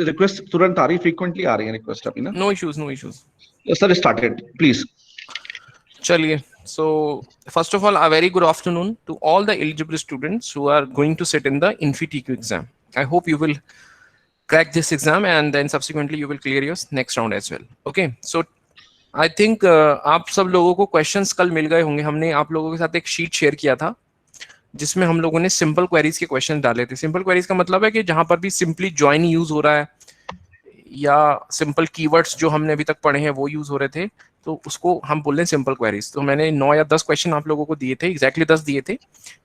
Request तुरंत आ रही, frequently आ रही है रिक्वेस्ट अभी ना। No issues, no issues. Sir started please. चलिए, so first of all, a very good afternoon to all the eligible students who are going to sit in the InfiTQ exam. I hope you will crack this exam and then subsequently you will clear your next round as well. Okay, so I think आप सब लोगों को questions कल मिल गए होंगे। हमने आप लोगों के साथ एक sheet share किया था जिसमें हम लोगों ने सिंपल क्वेरीज के क्वेश्चन डाले थे। सिंपल क्वेरीज का मतलब है कि जहां पर भी सिंपली ज्वाइन यूज हो रहा है या सिंपल कीवर्ड्स जो हमने अभी तक पढ़े हैं वो यूज हो रहे थे, तो उसको हम बोल रहे हैं सिंपल क्वेरीज। तो मैंने 9 या 10 क्वेश्चन आप लोगों को दिए थे, एग्जैक्टली 10 दिए थे।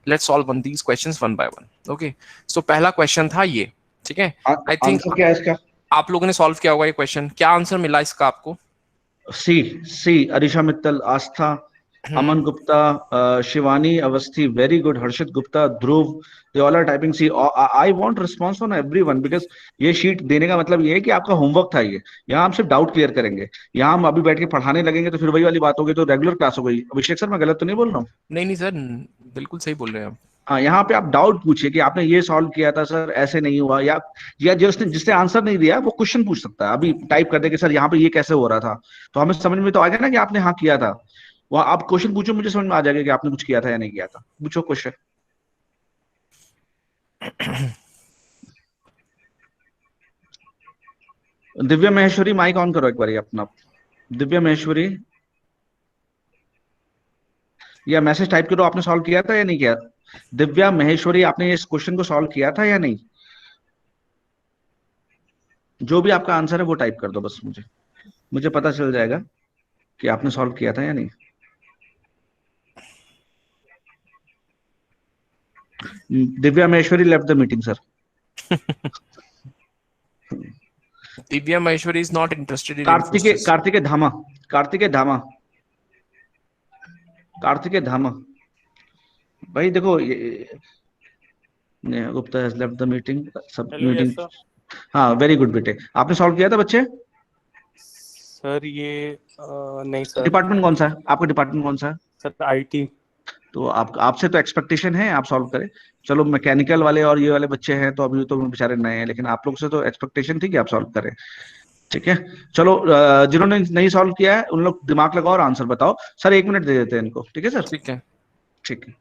Let's solve one these questions one by one. Okay, so पहला क्वेश्चन था ये, ठीक है। आई थिंक आंसर क्या है इसका? आप लोगों ने सॉल्व किया होगा ये क्वेश्चन। क्या आंसर मिला इसका आपको? C C Arisha Mittal, Aastha, Aman Gupta, Shivani Awasthi, very good, Harshit Gupta, Dhruv, they all are typing C. I want response on everyone because ये शीट देने का मतलब ये है कि आपका होमवर्क था ये। यहाँ हम सिर्फ डाउट क्लियर करेंगे, यहाँ हम अभी बैठ के पढ़ाने लगेंगे तो फिर वही वाली बात होगी, तो रेगुलर क्लास हो गई। अभिषेक सर मैं गलत तो नहीं बोल रहा हूँ? नहीं नहीं सर, बिल्कुल सही बोल रहे हैं आप। हाँ, यहाँ पे आप डाउट पूछिए कि आपने ये सॉल्व किया था सर, ऐसे नहीं हुआ, या जिसने जिसने आंसर नहीं दिया वो क्वेश्चन पूछ सकता है। अभी टाइप कर दे कि सर यहाँ पे ये कैसे हो रहा था, तो हमें समझ में तो आ गया ना कि आपने हाँ किया था। वहाँ आप क्वेश्चन पूछो, मुझे समझ में आ जाएगा कि आपने कुछ किया था या नहीं किया था। पूछो question. Divya Maheshwari mic on करो एक बार अपना। दिव्या महेश्वरी, या मैसेज टाइप करो, आपने सॉल्व किया था या नहीं किया? दिव्या महेश्वरी, आपने इस क्वेश्चन को सॉल्व किया था या नहीं? जो भी आपका आंसर है वो टाइप कर दो बस, मुझे मुझे पता चल जाएगा कि आपने सॉल्व किया था या नहीं। Divya Maheshwari left the meeting sir. Divya Maheshwari is not interested in Kartike Infosys. Kartike Dhama, Kartike Dhama, Kartike Dhama. भाई देखो Gupta has left the meeting, सब हेलो, मीटिंग। Yes sir. हाँ वेरी गुड बेटे, आपने सॉल्व किया था बच्चे? सर ये नहीं सर। डिपार्टमेंट कौन सा है आपका? डिपार्टमेंट कौन सा है? Sir IT. तो आप आपसे तो एक्सपेक्टेशन है आप सॉल्व करें। चलो मैकेनिकल वाले और ये वाले बच्चे हैं तो अभी तो बेचारे नए हैं, लेकिन आप लोग से तो एक्सपेक्टेशन थी कि आप सॉल्व करें। ठीक है, चलो जिन्होंने नहीं सॉल्व किया है उन लोग दिमाग लगाओ और आंसर बताओ। सर 1 मिनट दे देते हैं इनको, ठीक है सर? ठीक है। ठीक है।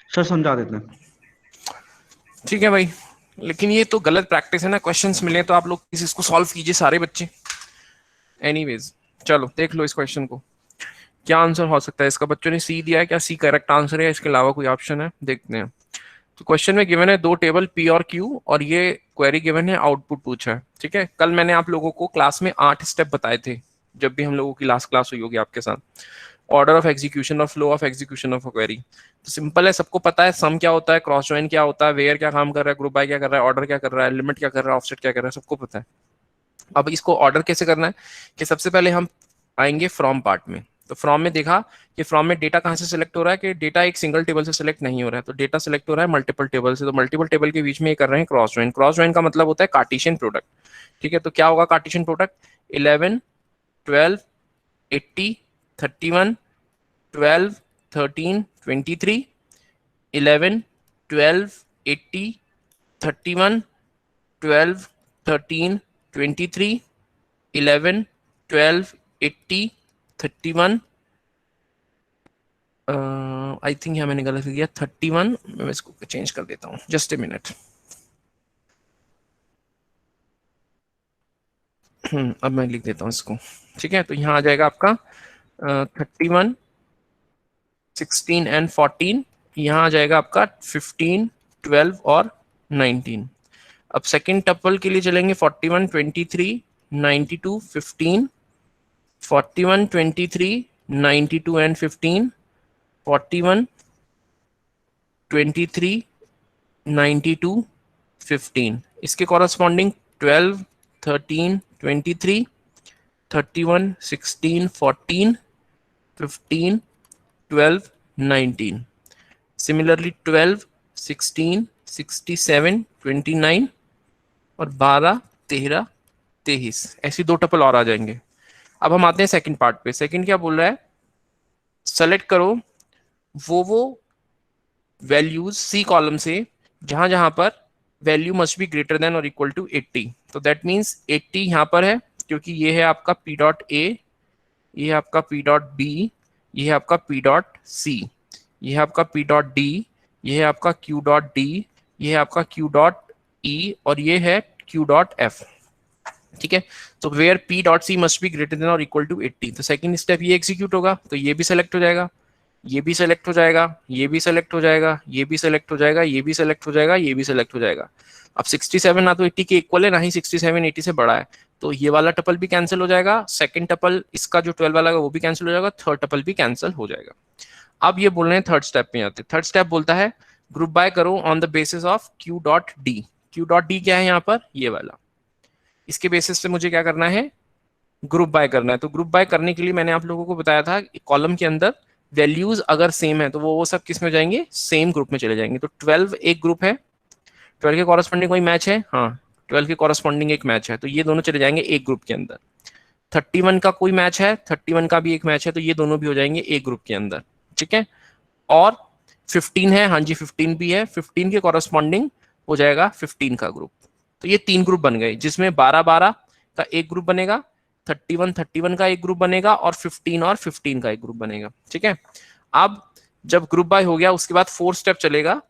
सर समझा देते हैं। ठीक है भाई, लेकिन ये तो गलत प्रैक्टिस है ना। क्वेश्चंस मिले तो आप लोग इसको सॉल्व कीजिए सारे बच्चे। एनीवेज, चलो देख लो इस क्वेश्चन को, क्या आंसर हो सकता है इसका। बच्चों ने सी दिया है, क्या सी करेक्ट आंसर है? इसके अलावा कोई ऑप्शन है? देखते हैं। तो क्वेश्चन में गिवन है 2 टेबल पी और क्यू, और ये क्वेरी गिवन है, आउटपुट पूछा है। ठीक है, कल मैंने आप लोगों को क्लास में 8 स्टेप बताए थे, जब भी हम लोगों की लास्ट क्लास हुई होगी आपके साथ। ऑर्डर ऑफ एग्जीक्यूशन और flow of execution of a query. तो सिंपल है, सबको पता है सम क्या होता है, क्रॉस जॉइन क्या होता है, वेयर क्या काम कर रहा है, ग्रुप बाय क्या कर रहा है, ऑर्डर क्या कर रहा है, लिमिट क्या कर रहा है, ऑफसेट क्या कर रहा है, सबको पता है। अब इसको ऑर्डर कैसे करना है कि सबसे पहले हम आएंगे फ्रॉम पार्ट में। तो फ्रॉम में देखा कि फ्रॉम में डेटा कहाँ से सिलेक्ट हो रहा है, कि डेटा एक सिंगल टेबल से सिलेक्ट नहीं हो रहा है, तो डेटा सिलेक्ट हो रहा है मल्टीपल टेबल से। तो मल्टीपल टेबल के बीच में ये कर रहे हैं क्रॉस ज्वाइन। क्रॉस ज्वाइन का मतलब होता है कार्टेशियन प्रोडक्ट। ठीक है, तो क्या होगा कार्टेशियन प्रोडक्ट? 11 12 80 31 12 13 23 11 12 80 31 12 13 23 11 12 80 31। आई थिंक यहाँ मैंने गलत किया, 31। मैं इसको चेंज कर देता हूँ, जस्ट ए मिनट। अब मैं लिख देता हूँ इसको। ठीक है, तो यहाँ आ जाएगा आपका 31 16 एंड 14। यहाँ आ जाएगा आपका 15 12 और 19। अब सेकेंड टपल के लिए चलेंगे 41 23 92 15 41 23 92 एंड 15 41 23 92, 15, इसके कॉरस्पॉन्डिंग 12, 13, 23, 31, 16, 14, 15, 12, 19, सिमिलरली 12, 16, 67, 29 और 12, 13, 23, ऐसी दो टपल और आ जाएंगे। अब हम आते हैं सेकंड पार्ट पे। सेकंड क्या बोल रहा है, सेलेक्ट करो वो वैल्यूज सी कॉलम से जहां जहां पर value must be greater than और इक्वल टू 80। तो दैट मीन्स 80 यहाँ पर है क्योंकि ये है आपका पी डॉट ए, ये है आपका पी डॉट बी, ये है आपका पी डॉट सी, ये है आपका पी डॉट डी, ये है आपका क्यू डॉट डी, ये है आपका क्यू डॉट ई और ये है क्यू डॉट एफ। ठीक है, तो where p dot c must be greater than और इक्वल टू 80। तो सेकंड स्टेप ये एग्जीक्यूट होगा, तो ये भी सेलेक्ट हो जाएगा, ये भी सेलेक्ट हो जाएगा, ये भी सेलेक्ट हो जाएगा, ये भी सेलेक्ट हो जाएगा, ये भी सेलेक्ट हो जाएगा, ये भी सेलेक्ट हो जाएगा। अब 67 ना तो 80 के इक्वल है, ना ही 67 80 से बड़ा है, तो ये वाला टपल भी कैंसिल हो जाएगा, सेकंड टपल इसका जो 12 वाला है वो भी कैंसिल हो जाएगा, थर्ड टपल भी कैंसिल हो जाएगा। अब ये बोल रहे हैं थर्ड स्टेप में आते हैं। थर्ड स्टेप बोलता है ग्रुप बाय करो on the basis of Q dot D. Q dot D क्या है यहाँ पर, ये वाला, इसके बेसिस पे मुझे क्या करना है, ग्रुप बाय करना है। तो ग्रुप बाय करने के लिए मैंने आप लोगों को बताया था कॉलम के अंदर वैल्यूज अगर सेम है तो वो सब किस में जाएंगे, सेम ग्रुप में चले जाएंगे। तो 12 एक ग्रुप है, 12 के कॉरस्पॉन्डिंग कोई मैच है, हाँ 12 के कॉरस्पॉन्डिंग एक मैच है, तो ये दोनों चले जाएंगे एक ग्रुप के अंदर। 31 का कोई मैच है, 31 का भी एक मैच है, तो ये दोनों भी हो जाएंगे एक ग्रुप के अंदर। ठीक है, और 15 है, हाँ जी 15 भी है, 15 के कॉरस्पॉन्डिंग हो जाएगा 15 का ग्रुप। तो ये तीन ग्रुप बन गए जिसमें 12 12 का एक ग्रुप बनेगा, 31 31 का एक ग्रुप बनेगा और 15 का एक ग्रुप बनेगा। ठीक है, अब जब ग्रुप बाय हो गया उसके बाद 4 स्टेप चलेगा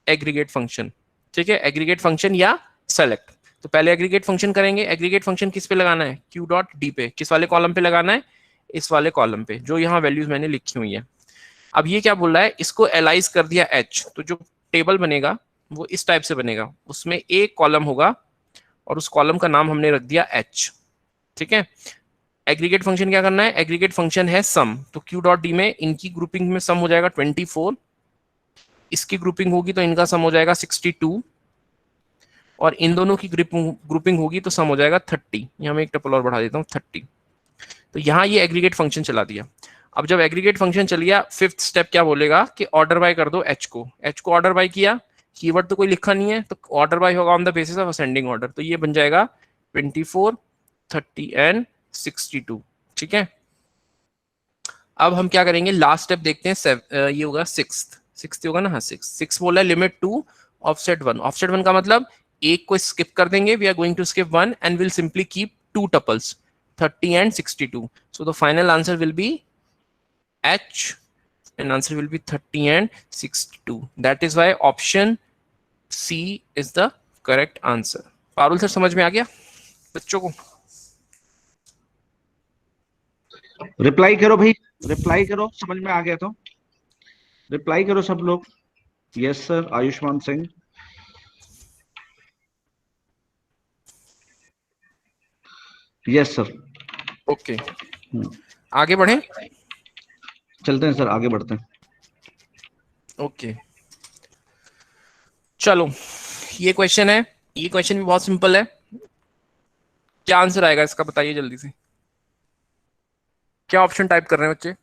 एग्रीगेट फंक्शन। ठीक है, एग्रीगेट फंक्शन या सेलेक्ट। तो पहले एग्रीगेट फंक्शन करेंगे। एग्रीगेट फंक्शन किस पे लगाना है, क्यू डॉट डी पे। किस वाले कॉलम पे लगाना है, इस वाले कॉलम पे जो यहाँ वैल्यूज मैंने लिखी हुई है। अब ये क्या बोल रहा है, इसको एलाइज कर दिया एच, तो जो टेबल बनेगा वो इस टाइप से बनेगा, उसमें एक कॉलम होगा और उस कॉलम का नाम हमने रख दिया एच। ठीक है, एग्रीगेट फंक्शन क्या करना है, एग्रीगेट फंक्शन है सम। तो क्यू डॉट डी में इनकी ग्रुपिंग में सम हो जाएगा 24, इसकी ग्रुपिंग होगी तो इनका सम हो जाएगा 62 और इन दोनों की ग्रुपिंग होगी तो सम हो जाएगा 30। यहाँ मैं एक टपल और बढ़ा देता हूँ 30। तो यहाँ ये एग्रीगेट फंक्शन चला दिया। अब जब एग्रीगेट फंक्शन चल गया, फिफ्थ स्टेप क्या बोलेगा कि ऑर्डर बाय कर दो एच को। एच को ऑर्डर बाय किया, कीवर्ड तो कोई लिखा नहीं है, तो ऑर्डर बाय होगा on the basis of ascending order. तो ये बन जाएगा 24, 30 एंड 62। ठीक है, अब हम क्या करेंगे, लास्ट स्टेप देखते हैं। ये होगा सिक्स होगा ना, हाँ 6 बोला है लिमिट टू ऑफसेट 1। ऑफसेट 1 का मतलब एक को स्किप कर देंगे, we are going to skip 1 and will simply keep 2 tuples 30 and 62। So the final answer will be H and answer will be 30 and 62. That is why option C is the correct answer. Parul sir समझ में आ गया बच्चों को? Reply करो भाई, reply करो, समझ में आ गया तो रिप्लाई करो सब लोग। Yes sir, Ayushman Singh. Yes sir. Okay, आगे बढ़ें, चलते हैं सर, आगे बढ़ते हैं। ओके चलो, ये क्वेश्चन है, ये क्वेश्चन भी बहुत सिंपल है। क्या आंसर आएगा इसका बताइए जल्दी से। क्या ऑप्शन टाइप कर रहे हैं बच्चे,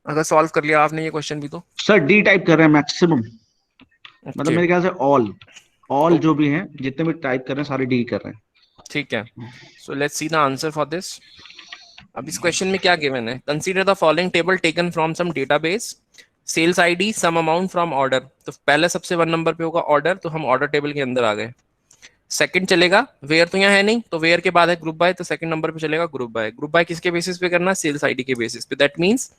अगर सॉल्व कर लिया आपने ये क्वेश्चन भी तो? सर डी टाइप कर रहे हैं मैक्सिमम, मतलब मेरे ख्याल से ऑल जो भी हैं जितने भी टाइप कर रहे हैं सारे डी कर रहे हैं। ठीक है, so let's see the answer for this. अब इस क्वेश्चन में क्या गिवन है, consider the following table taken from some database, sales ID sum amount from order. तो पहले सबसे 1 नंबर पे होगा ऑर्डर, तो हम ऑर्डर टेबल के अंदर आ गए। सेकंड चलेगा वेयर, तो यहाँ है नहीं, तो वेयर के बाद है ग्रुप बाय, तो सेकंड नंबर पे चलेगा ग्रुप बाय। ग्रुप बाय किसके बेसिस पे करना है, सेल्स आईडी के बेसिस पे। दैट मींस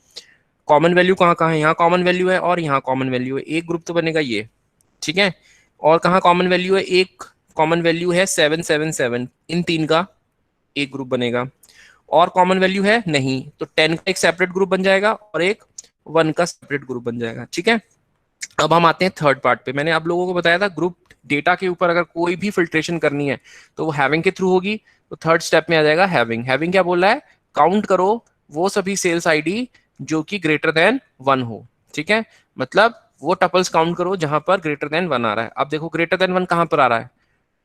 कॉमन वैल्यू कहाँ कहाँ है, यहाँ कॉमन वैल्यू है और यहाँ कॉमन वैल्यू है, एक ग्रुप तो बनेगा ये। ठीक है, और कहाँ कॉमन वैल्यू है, एक कॉमन वैल्यू है 777, इन तीन का एक ग्रुप बनेगा। और कॉमन वैल्यू है नहीं, तो 10 का एक सेपरेट ग्रुप बन जाएगा और एक 1 का सेपरेट ग्रुप बन जाएगा। ठीक है, अब हम आते हैं थर्ड पार्ट पे। मैंने आप लोगों को बताया था ग्रुप डेटा के ऊपर अगर कोई भी फिल्ट्रेशन करनी है तो वो हैविंग के थ्रू होगी। तो थर्ड स्टेप में आ जाएगा हैविंग। हैविंग क्या बोल रहा है, काउंट करो वो सभी सेल्स आईडी जो कि ग्रेटर देन 1 हो। ठीक है, मतलब वो टपल्स काउंट करो जहां पर ग्रेटर देन 1 आ रहा है। अब देखो ग्रेटर देन 1 कहां पर आ रहा है,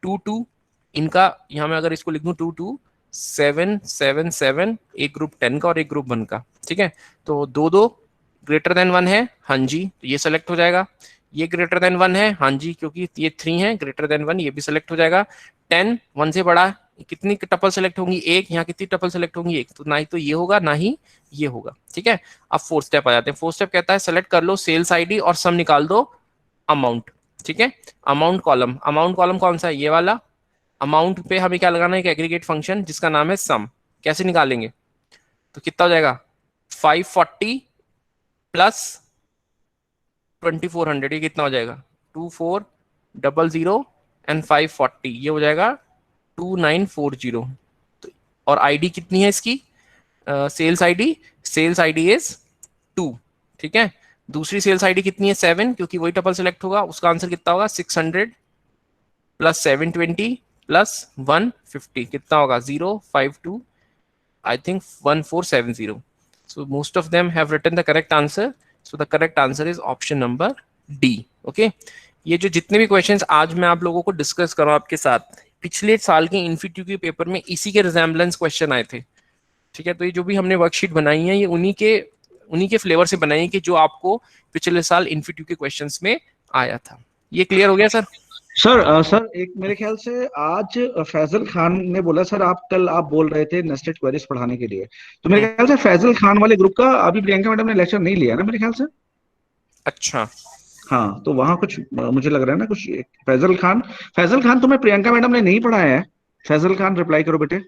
2 2, इनका यहाँ में अगर इसको लिख दूं 2 2 7 7 7, एक ग्रुप 10 का और एक ग्रुप 1 का, ठीक है। तो दो दो ग्रेटर देन 1 है, हाँ जी, तो ये सेलेक्ट हो जाएगा। ये ग्रेटर देन 1 है, हाँ जी, क्योंकि ये 3 है, ग्रेटर देन 1, ये भी सेलेक्ट हो जाएगा। 10 1 से बड़ा, कितनी टपल सेलेक्ट होंगी, एक। यहाँ कितनी टपल सेलेक्ट होंगी, एक। तो ना ही तो ये होगा ना ही ये होगा, ठीक है। अब फोर्थ स्टेप आ जाते हैं। फोर्थ स्टेप कहता है सेलेक्ट कर लो सेल्स आईडी और सम निकाल दो अमाउंट, ठीक है। अमाउंट कॉलम, अमाउंट कॉलम कौन सा है, ये वाला। अमाउंट पे हमें क्या लगाना है, एक एग्रीगेट फंक्शन जिसका नाम है सम। कैसे निकालेंगे, तो कितना हो जाएगा 540 प्लस 2400, ये कितना हो जाएगा 2400 एंड 540, ये हो जाएगा 2940। तो और आईडी कितनी है इसकी, सेल्स आईडी इज 2, ठीक है। दूसरी सेल्स आईडी कितनी है 7, क्योंकि वही टपल सेलेक्ट होगा। उसका आंसर कितना होगा 600 प्लस 720 प्लस 150, कितना होगा 052, I think 1470. So most of them have written the correct answer. So the correct answer is option number D. Okay. ये जो जितने भी क्वेश्चंस आज मैं आप लोगों को डिस्कस कर रहा हूँ आपके साथ, पिछले साल के इन्फीट्यू के पेपर में इसी के रिजेम्बलेंस क्वेश्चन आए थे, ठीक है। तो ये जो भी हमने वर्कशीट बनाई है, ये उन्हीं के फ्लेवर से बनाई है कि जो आपको पिछले साल इन्फीट्यू के क्वेश्चंस में आया था। ये क्लियर हो गया सर? सर एक मेरे ख्याल से आज फैजल खान ने बोला, सर कल आप बोल रहे थे नेस्टेड क्वेरीज पढ़ाने के लिए, तो मेरे ख्याल से फैजल खान वाले ग्रुप का अभी प्रियंका मैडम ने लेक्चर नहीं लिया ना मेरे ख्याल से। अच्छा, हाँ, तो वहां कुछ मुझे लग रहा है ना कुछ। फैजल खान तुम्हें प्रियंका मैडम ने नहीं पढ़ाया है? फैजल खान रिप्लाई करो बेटे।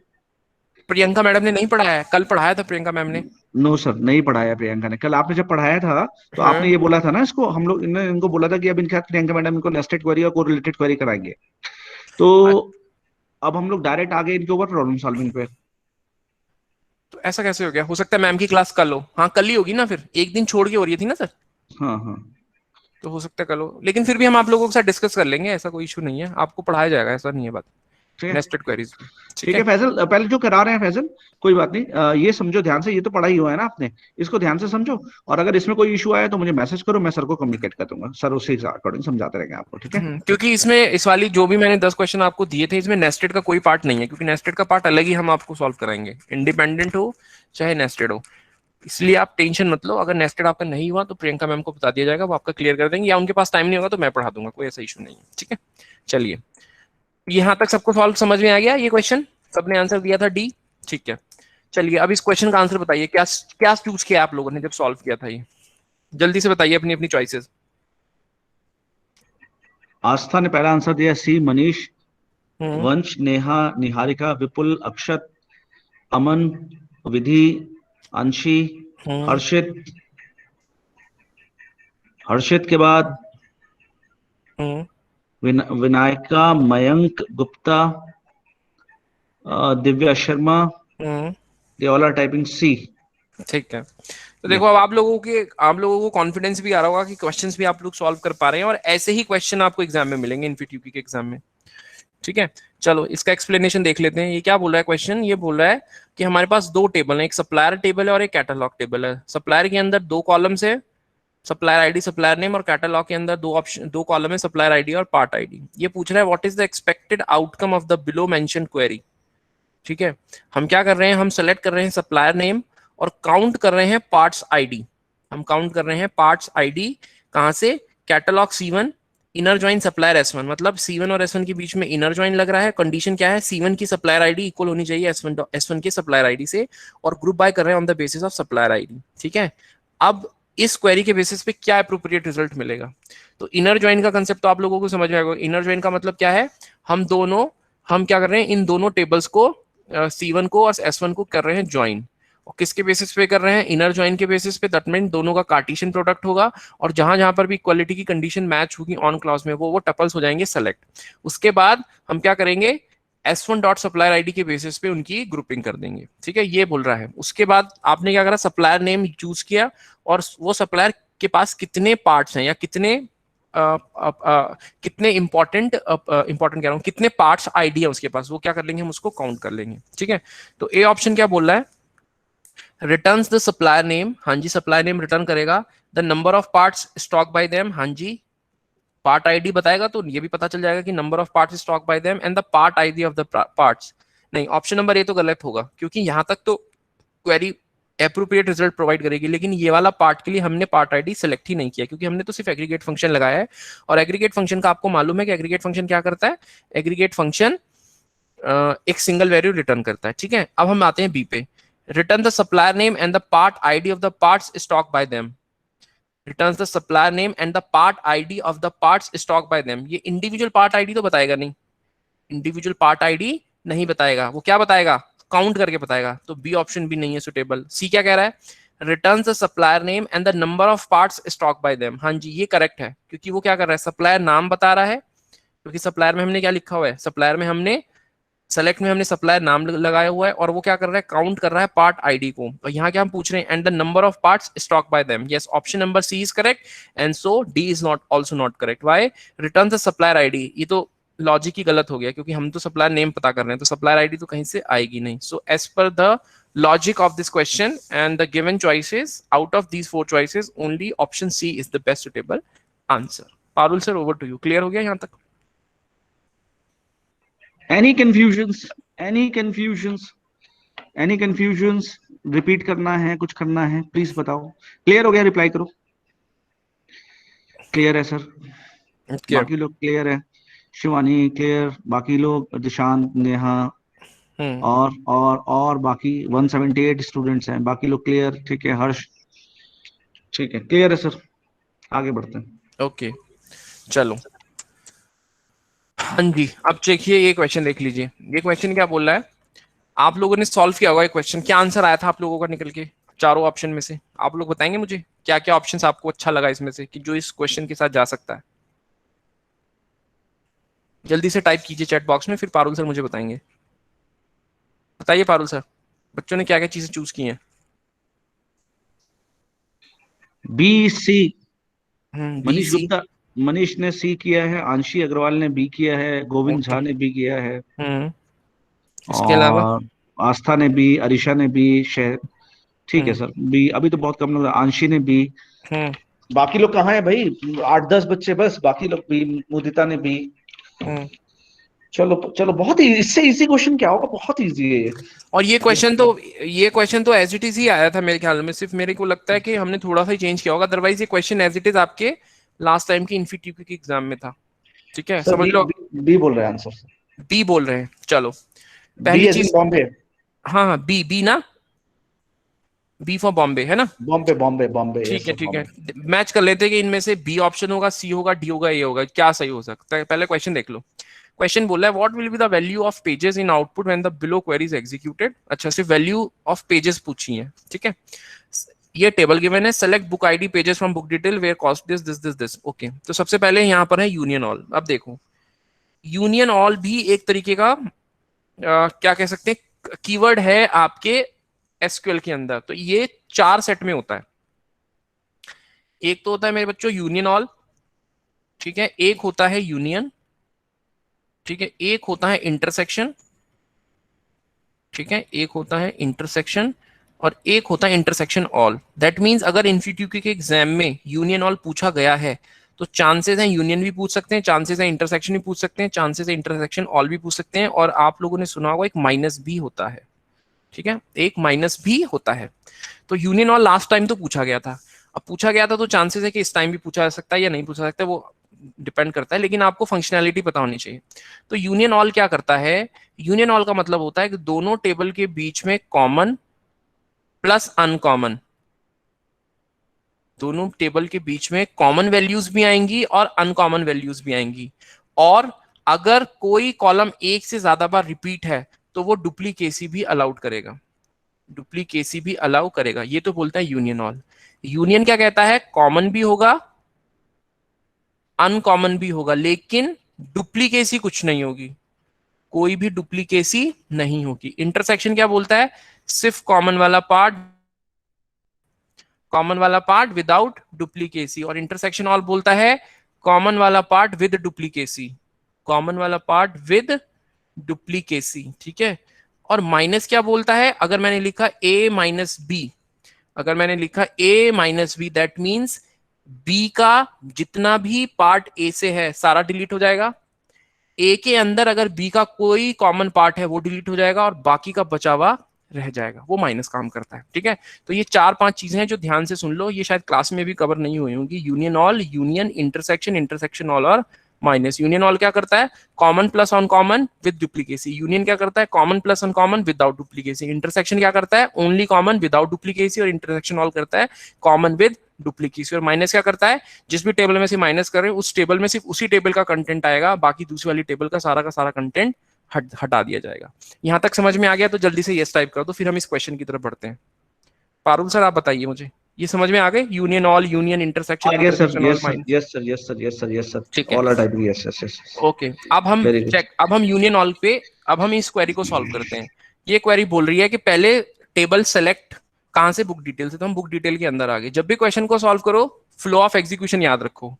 प्रियंका मैडम ने नहीं पढ़ाया है, कल पढ़ाया था प्रियंका मैम ने। नो सर, नहीं पढ़ाया प्रियंका ने। कल आपने जब पढ़ाया था तो आपने ये बोला था ना, इसको हम लोग इनको बोला था कि अब इनके साथ प्रियंका मैडम इनको नेस्टेड क्वेरी और कोरिलेटेड क्वेरी कराएंगे। तो अब हम लोग डायरेक्ट आगे इनके ऊपर प्रॉब्लम सॉल्विंग पे। तो ऐसा कैसे हो गया, हो सकता है मैम की क्लास कल हो। हाँ कल ही होगी ना, फिर एक दिन छोड़ के हो रही थी ना सर। हाँ हाँ, तो हो सकता है कल हो, लेकिन फिर भी हम आप लोगों के साथ डिस्कस कर लेंगे, ऐसा कोई इशू नहीं है, आपको पढ़ाया जाएगा, ऐसा नहीं है बात। ठीक है, नेस्टेड क्वेरीज, ठीक है फैजल, पहले जो करा रहे हैं फैजल, कोई बात नहीं, ये समझो ध्यान से, ये तो पढ़ाई हुआ है ना आपने, इसको ध्यान से समझो। और अगर इसमें कोई इशू आया तो मुझे मैसेज करो, मैं सर को कम्युनिकेट कर दूंगा, सर उसी अकॉर्डिंग समझाते रहेंगे आपको, ठीक है। क्योंकि इसमें इस वाली जो भी मैंने 10 क्वेश्चन आपको दिए थे, इसमें नेस्टेड का कोई पार्ट नहीं है, क्योंकि नेस्टेड का पार्ट अलग ही हम आपको सॉल्व कराएंगे, इंडिपेंडेंट हो चाहे नेस्टेड हो। इसलिए आप टेंशन मत लो, अगर नेस्टेड आपका नहीं हुआ तो प्रियंका मैम को बता दिया जाएगा, वो आपका क्लियर कर देंगे, या उनके पास टाइम नहीं होगा तो मैं पढ़ा दूंगा, कोई ऐसा इशू नहीं है, ठीक है। चलिए, यहाँ तक सबको सॉल्व समझ में आ गया, ये क्वेश्चन सबने आंसर दिया था डी, ठीक है। चलिए अब इस क्वेश्चन का आंसर बताइए, क्या क्या चूज किया आप लोगों ने जब सॉल्व किया था ये, जल्दी से बताइए अपनी अपनी चॉइसेस। आस्था ने पहला आंसर दिया सी, मनीष, हम्म, वंश, नेहा, निहारिका, विपुल, अक्षत, अमन, विधि, अंशी, हर्षित, हर्षित के बाद Vinayaka, Mayank Gupta, Divya Sharma, they all are typing C. ठीक है। तो देखो अब आप लोगों को कॉन्फिडेंस भी आ रहा होगा कि क्वेश्चंस भी आप लोग सॉल्व कर पा रहे हैं, और ऐसे ही क्वेश्चन आपको एग्जाम में मिलेंगे, इनफीट्यूपी के एग्जाम में, ठीक है। चलो इसका एक्सप्लेनेशन देख लेते हैं। ये क्या बोल रहा है क्वेश्चन, ये बोल रहा है कि हमारे पास दो टेबल है, एक सप्लायर टेबल है और एक कैटलॉग टेबल है। सप्लायर के अंदर दो कॉलम्स है, सप्लायर आईडी, सप्लायर नेम, और कैटलॉग के अंदर दो कॉलम है, सप्लायर आईडी और पार्ट आईडी। ये पूछ रहा है what is the expected outcome of the below mention query, ठीक है। हम क्या कर रहे हैं, हम सेलेक्ट कर रहे हैं सप्लायर नेम और काउंट कर रहे हैं पार्ट्स आईडी। हम काउंट कर रहे हैं पार्ट्स आईडी कहां से, catalogue C1, inner join supplier S1, मतलब C1 और S1 के बीच में इनर ज्वाइन लग रहा है। कंडीशन क्या है, C1 की सप्लायर आईडी इक्वल होनी चाहिए S1 के सप्लायर आईडी से, और ग्रुप बाय कर रहे हैं on the basis of supplier ID, ठीक है। अब इस क्वेरी के बेसिस पे क्या अप्रोप्रिएट रिजल्ट मिलेगा, तो इनर ज्वाइन का कंसेप्ट तो आप लोगों को समझ में आएगा। इनर ज्वाइन का मतलब क्या है, हम क्या कर रहे हैं, इन दोनों टेबल्स को C1 को और S1 को कर रहे हैं ज्वाइन, और किसके बेसिस पे कर रहे हैं, इनर ज्वाइन के बेसिस पे। दैट मीन दोनों का कार्टेशियन प्रोडक्ट होगा, और जहां जहां पर भी इक्वालिटी की कंडीशन मैच होगी ऑन क्लॉज में, वो टपल्स हो जाएंगे सेलेक्ट। उसके बाद हम क्या करेंगे, S1 डॉट सप्लायर आईडी के बेसिस पे उनकी ग्रुपिंग कर देंगे, ठीक है, ये बोल रहा है। उसके बाद आपने क्या करा, सप्लायर नेम चूज किया, और वो सप्लायर के पास कितने पार्ट्स हैं, या कितने इंपॉर्टेंट कह रहा हूं, कितने पार्ट्स आईडी है उसके पास, वो क्या कर लेंगे, हम उसको काउंट कर लेंगे, ठीक है। तो ए ऑप्शन क्या बोल रहा है, रिटर्न्स द सप्लायर नेम, हाँ जी सप्लायर नेम रिटर्न करेगा, the number of parts stock by them, हाँ जी, पार्ट आईडी बताएगा तो ये भी पता चल जाएगा कि number of parts stock by them and the part ID of the parts. नहीं, ऑप्शन नंबर ए तो गलत होगा, क्योंकि यहां तक तो क्वेरी एप्रोप्रिएट रिजल्ट प्रोवाइड करेगी, लेकिन ये वाला पार्ट के लिए हमने पार्ट आईडी सेलेक्ट ही नहीं किया, क्योंकि हमने तो सिर्फ एग्रीगेट फंक्शन लगाया है, और एग्रीगेट फंक्शन का आपको मालूम है कि एग्रीगेट फंक्शन क्या करता है, एग्रीगेट फंक्शन एक सिंगल वैल्यू रिटर्न करता है। ठीक है, अब हम आते हैं बी पे। Return the supplier name and the part ID of the parts stock by them. Returns the supplier name and the part ID of the parts stock by them. ये इंडिविजुअल पार्ट आईडी तो बताएगा नहीं, individual part ID नहीं बताएगा, वो क्या बताएगा, count करके बताएगा। तो बी ऑप्शन भी नहीं है सुटेबल। सी क्या कह रहा है, returns the supplier name and the number of parts stock by them. हाँ जी, ये करेक्ट है, क्योंकि वो क्या कर रहा है, सप्लायर नाम बता रहा है, क्योंकि सप्लायर में हमने क्या लिखा हुआ है, सप्लायर में हमने सेलेक्ट में हमने सप्लायर नाम लगाया हुआ है, और वो क्या कर रहा है, काउंट कर रहा है पार्ट आईडी को। और यहाँ क्या हम पूछ रहे हैं, and the number of parts stock by them. Yes, option number c is correct and so d is not also not correct. Why, return the supplier ID, ये तो लॉजिक ही गलत हो गया, क्योंकि हम तो सप्लायर नेम पता कर रहे हैं, तो सप्लायर आईडी तो कहीं से आएगी नहीं। So as per the logic of this question and the given choices, out of these 4 choices only option C is the best suitable answer. Parul sir, over to you. Clear हो गया यहाँ तक? Any confusions? Any confusions? Any confusions? Repeat करना है, कुछ करना है, please बताओ। क्लियर हो गया, रिप्लाई करो। क्लियर है सर? Okay. बाकी लोग क्लियर है? शिवानी क्लियर, बाकी लोग दिशांत, नेहा और बाकी 178 स्टूडेंट्स हैं, बाकी लोग क्लियर? ठीक है, हर्ष ठीक है, क्लियर है सर, आगे बढ़ते हैं। ओके, चलो। हाँ जी, अब देखिए ये क्वेश्चन देख लीजिए। ये क्वेश्चन क्या बोल रहा है, आप लोगों ने सॉल्व किया होगा ये क्वेश्चन। क्या आंसर आया था आप लोगों का निकल के चारों ऑप्शन में से? आप लोग बताएंगे मुझे क्या क्या ऑप्शन आपको अच्छा लगा इसमें से, कि जो इस क्वेश्चन के साथ जा सकता है। जल्दी से टाइप कीजिए चैट बॉक्स में, फिर पारुल सर मुझे बताएंगे। बताइए पारुल सर, बच्चों ने क्या क्या चीजें चूज की हैं? B C, Manish BC, Gupta, Manish ने सी किया है, आंशी अग्रवाल ने बी किया है, गोविंद झा ने बी किया है, इसके अलावा और आस्था ने बी, अरीशा ने बी, ठीक है सर, बी। अभी तो बहुत कम लोग, आंशी ने बी। बाकी लोग कहाँ है भाई, 8-10 बच्चे बस, बाकी लोग बी, मुदिता ने बी। चलो चलो, बहुत ही, इससे इजी क्वेश्चन क्या होगा, बहुत इजी है ये। और ये क्वेश्चन तो एज इट इज ही आया था मेरे ख्याल में, सिर्फ मेरे को लगता है कि हमने थोड़ा सा ही चेंज किया होगा, अदरवाइज ये क्वेश्चन एज इट इज आपके लास्ट टाइम की इन्फीट्यूकी के एग्जाम में था। ठीक है, समझ लो। बी बोल रहे हैं आंसर, बी बोल रहे हैं, चलो पहली चीज बॉम्बे। हाँ हाँ, बी ना, बी फॉर बॉम्बे है ना? बॉम्बे बॉम्बे बॉम्बे, ठीक है ठीक है, मैच कर लेते हैं कि इनमें से बी ऑप्शन होगा, सी होगा, डी होगा, ए होगा, क्या सही हो सकता है। पहले क्वेश्चन देख लो। क्वेश्चन बोला है what will be the value of pages in output when the below query is executed. अच्छा, सिर्फ वैल्यू ऑफ पेजेस पूछी है। ठीक है, ये टेबल गिवन है, select book ID pages from book detail where cost this this this this. Okay, तो सबसे पहले यहाँ पर है यूनियन ऑल। अब देखो, यूनियन ऑल भी एक तरीके का क्या कह सकते हैं, कीवर्ड है आपके एसक्यूएल के अंदर। तो ये 4 सेट में होता है। एक तो होता है मेरे बच्चों यूनियन ऑल, ठीक है, एक होता है यूनियन, ठीक है, एक होता है इंटरसेक्शन, ठीक है, एक होता है इंटरसेक्शन, और एक होता है इंटरसेक्शन ऑल। दैट मींस अगर इन्फीट्यूकी के एग्जाम में यूनियन ऑल पूछा गया है तो चांसेस हैं यूनियन भी पूछ सकते हैं, चांसेस है इंटरसेक्शन भी पूछ सकते हैं, चांसेस है इंटरसेक्शन ऑल भी पूछ सकते हैं, और आप लोगों ने सुना होगा एक माइनस भी होता है। ठीक है, एक माइनस भी होता है। तो यूनियन ऑल लास्ट टाइम तो पूछा गया था, अब पूछा गया था तो चांसेस है कि इस टाइम भी पूछा जा सकता है या नहीं पूछा जा सकता है, वो डिपेंड करता है, लेकिन आपको फंक्शनैलिटी पता होनी चाहिए। तो यूनियन ऑल क्या करता है, यूनियन ऑल का मतलब होता है कि दोनों टेबल के बीच में कॉमन प्लस अनकॉमन, दोनों टेबल के बीच में कॉमन वैल्यूज भी आएंगी और अनकॉमन वैल्यूज भी आएंगी, और अगर कोई कॉलम एक से ज्यादा बार रिपीट है तो वो डुप्लीकेसी भी अलाउड करेगा, डुप्लीकेसी भी अलाउ करेगा। ये तो बोलता है यूनियन ऑल। यूनियन क्या कहता है, कॉमन भी होगा अनकॉमन भी होगा, लेकिन डुप्लीकेसी कुछ नहीं होगी, कोई भी डुप्लीकेसी नहीं होगी। इंटरसेक्शन क्या बोलता है, सिर्फ कॉमन वाला पार्ट विदाउट डुप्लीकेसी, और इंटरसेक्शन ऑल बोलता है कॉमन वाला पार्ट विद डुप्लीकेसी, कॉमन वाला पार्ट विद डुप्लीकेसी। ठीक है, और माइनस क्या बोलता है, अगर मैंने लिखा a माइनस बी, अगर मैंने लिखा a minus b, that means b का जितना भी पार्ट ए से है सारा डिलीट हो जाएगा, ए के अंदर अगर बी का कोई कॉमन पार्ट है वो डिलीट हो जाएगा, और बाकी का बचा हुआ रह जाएगा, वो माइनस काम करता है। ठीक है, तो ये 4-5 चीजें हैं जो ध्यान से सुन लो, ये शायद क्लास में भी कवर नहीं हुई होंगी। Union all, union, intersection, intersection all और माइनस। यूनियन ऑल क्या करता है? Common plus uncommon with duplicacy. Union क्या करता है? Common plus uncommon without duplicacy. Intersection क्या करता है? Only common without duplicacy. और इंटरसेक्शन ऑल करता है कॉमन विद डुप्लीकेसी। और माइनस क्या करता है? जिस भी टेबल में से माइनस कर रहे हैं उस टेबल में सिर्फ उसी टेबल का कंटेंट आएगा, बाकी दूसरी वाली टेबल का सारा कंटेंट हटा दिया जाएगा। यहां तक समझ में आ गया? तो जल्दी से यस टाइप कर दो, फिर हम इस क्वेश्चन की तरफ बढ़ते हैं। पारुल सर आप बताइए मुझे, ये समझ में आ गए? Union all, union, intersection, Yes sir, intersection all, yes sir, minus. yes sir, yes sir, yes sir, yes sir. ठीक है, All are typing yes, yes, yes. Yes. Okay. अब हम Very good. चेक, अब हम यूनियन ऑल पे, अब हम इस क्वेरी को सॉल्व करते हैं। ये क्वेरी बोल रही है कि पहले टेबल सेलेक्ट कहां से? बुक डिटेल से। तो हम बुक डिटेल के अंदर आ गए। जब भी क्वेश्चन को सॉल्व करो फ्लो ऑफ एग्जीक्यूशन याद रखो।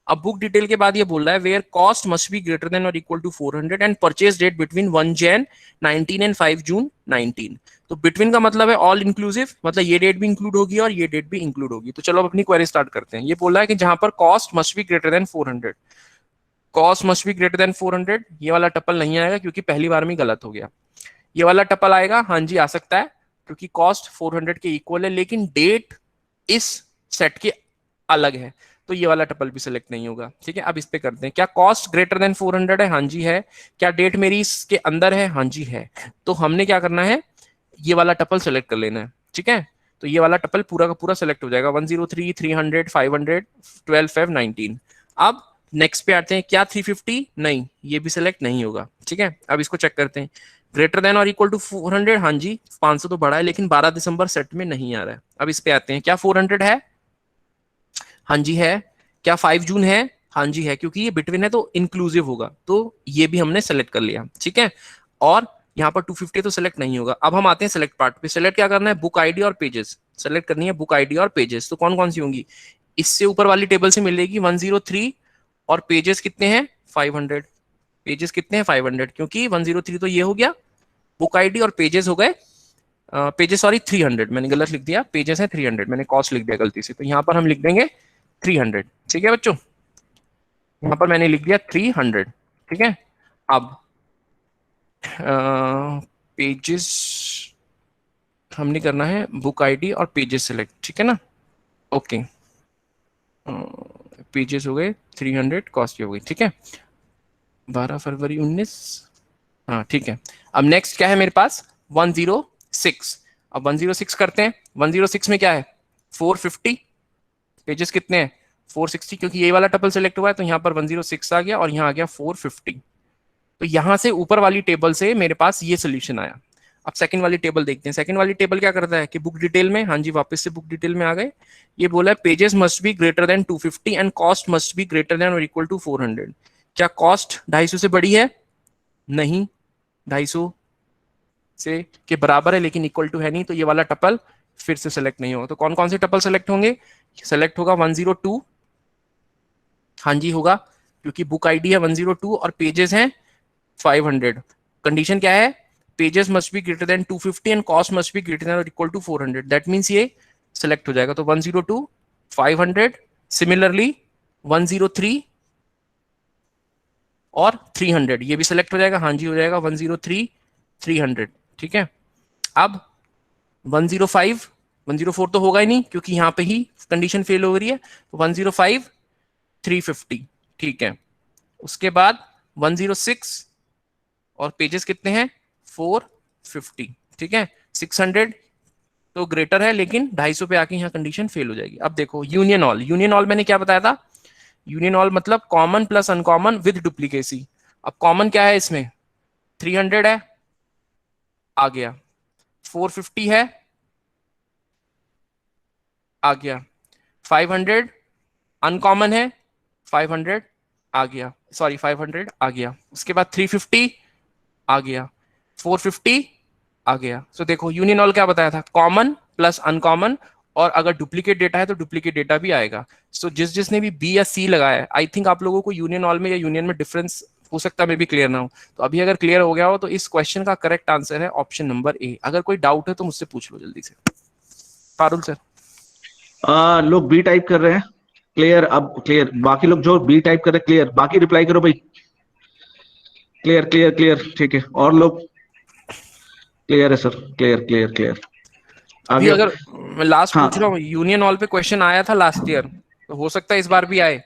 अब बुक डिटेल के बाद ये बोल रहा है where cost must be greater than और equal to 400 and purchase date between 1 Jan 19 and 5 June 19। तो बिटवीन का मतलब है ऑल इंक्लूसिव, मतलब ये डेट भी इंक्लूड होगी और ये डेट भी इंक्लूड होगी। तो चलो अब अपनी क्वेरी स्टार्ट करते हैं। ये बोल रहा है कि जहां पर cost must be greater then 400, cost must be greater then 400, ये वाला टपल नहीं आएगा क्योंकि पहली बार में गलत हो गया। ये वाला टपल आएगा, हाँ जी आ सकता है, क्योंकि कॉस्ट 400 के इक्वल है, लेकिन डेट इस सेट के अलग है, तो ये वाला टपल भी सिलेक्ट नहीं होगा। ठीक है, अब इस पे करते हैं। क्या कॉस्ट ग्रेटर देन 400 है? हाँ जी है। क्या डेट मेरी इसके अंदर है? हाँ जी है। तो हमने क्या करना है, ये वाला टपल सेलेक्ट कर लेना है। ठीक है, तो ये वाला टपल पूरा का पूरा सेलेक्ट हो जाएगा। 103, 300, 500, 12, 5, 19। अब नेक्स्ट पे आते हैं। क्या 350? नहीं, ये भी सिलेक्ट नहीं होगा। ठीक है, अब इसको चेक करते हैं। ग्रेटर देन और इक्वल टू 400, हाँ जी 500 तो बड़ा है, लेकिन 12 दिसंबर सेट में नहीं आ रहा है। अब इस पे आते हैं। क्या 400 है? हाँ जी है। क्या 5 जून है? हाँ जी है, क्योंकि ये बिटवीन है तो इंक्लूसिव होगा, तो ये भी हमने सेलेक्ट कर लिया। ठीक है, और यहाँ पर 250 तो सेलेक्ट नहीं होगा। अब हम आते हैं सेलेक्ट पार्ट पे। सेलेक्ट क्या करना है? बुक आईडी और पेजेस सेलेक्ट करनी है। बुक आईडी और पेजेस तो कौन कौन सी होंगी? इससे ऊपर वाली टेबल से मिलेगी 103, और पेजेस कितने हैं? 500। पेजेस कितने हैं? 500, क्योंकि 103 तो ये हो गया, बुक आईडी और पेजेस हो गए, पेजेस सॉरी 300, मैंने गलत लिख दिया, पेजेस है 300, मैंने कॉस्ट लिख दिया गलती से, तो यहाँ पर हम लिख देंगे 300। ठीक है बच्चों, यहाँ पर मैंने लिख दिया 300। ठीक है, अब पेजेस हमने करना है बुक आईडी और पेजेस सेलेक्ट। ठीक है ना, ओके। पेजेस हो गए 300, कॉस्ट हो गई। ठीक है, 12 फरवरी 19। हाँ ठीक है, अब नेक्स्ट क्या है मेरे पास? 106। अब 106 करते हैं। 106 में क्या है? 450। पेजेस कितने हैं? 460, क्योंकि ये वाला टपल सेलेक्ट हुआ है तो यहाँ पर 106 आ गया और यहाँ आ गया 450। तो यहाँ से ऊपर वाली टेबल से मेरे पास ये सोल्यूशन आया। अब सेकंड वाली टेबल देखते हैं। सेकंड वाली टेबल क्या करता है कि बुक डिटेल में, हाँ जी वापस से बुक डिटेल में आ गए। ये बोला है pages must be greater then 250 and cost must be greater than और इक्वल टू 400। क्या कॉस्ट 250 से बड़ी है? नहीं, 250 से के बराबर है, लेकिन इक्वल टू है नहीं, तो ये वाला टपल फिर से सेलेक्ट नहीं होगा। तो कौन कौन से टपल सेलेक्ट होंगे? सेलेक्ट होगा 102, हाँ जी होगा, क्योंकि बुक आईडी है 102 और पेजेस हैं 500। कंडीशन क्या है? Pages must be greater then 250 and cost must be greater than और इक्वल टू 400। दैट मींस ये सेलेक्ट हो जाएगा। तो 102, 500, सिमिलरली 103 और 300 ये भी सेलेक्ट हो जाएगा। हाँ जी हो जाएगा 103, 300। ठीक है, अब 105, 104 तो होगा ही नहीं क्योंकि यहाँ पे ही कंडीशन फेल हो रही है। तो 105, 350। ठीक है, उसके बाद 106 और पेजेस कितने हैं? 450। ठीक है, 600 तो ग्रेटर है, लेकिन 250 पे आके यहाँ कंडीशन फेल हो जाएगी। अब देखो यूनियन ऑल। यूनियन ऑल मैंने क्या बताया था? यूनियन ऑल मतलब common plus uncommon with duplicacy. अब कॉमन क्या है इसमें? 300 है, आ गया। 450 है, आ गया। 500 अनकॉमन है, 500 आ गया, सॉरी 500 आ गया। उसके बाद 350 आ गया, 450 आ गया। सो देखो यूनियन ऑल क्या बताया था? कॉमन प्लस अनकॉमन, और अगर डुप्लीकेट डेटा है तो डुप्लीकेट डेटा भी आएगा। सो जिसने भी बी या सी लगाया है, आई थिंक आप लोगों को यूनियन ऑल में या यूनियन में डिफरेंस हो सकता है, मे भी क्लियर ना हो। तो अभी अगर क्लियर हो गया हो तो इस क्वेश्चन का करेक्ट आंसर है ऑप्शन नंबर ए। अगर कोई डाउट है तो मुझसे पूछ लो जल्दी से। पारुल सर। लोग बी टाइप कर रहे हैं। क्लियर, अब क्लियर। बाकी लोग जो बी टाइप कर रहे क्लियर, बाकी रिप्लाई करो भाई। क्लियर क्लियर क्लियर, ठीक है। और लोग क्लियर है सर, क्लियर क्लियर क्लियर। अभी आगे। अगर मैं लास्ट हाँ पूछ रहा हूँ, यूनियन ऑल पे क्वेश्चन आया था लास्ट ईयर, तो हो सकता है इस बार भी आए।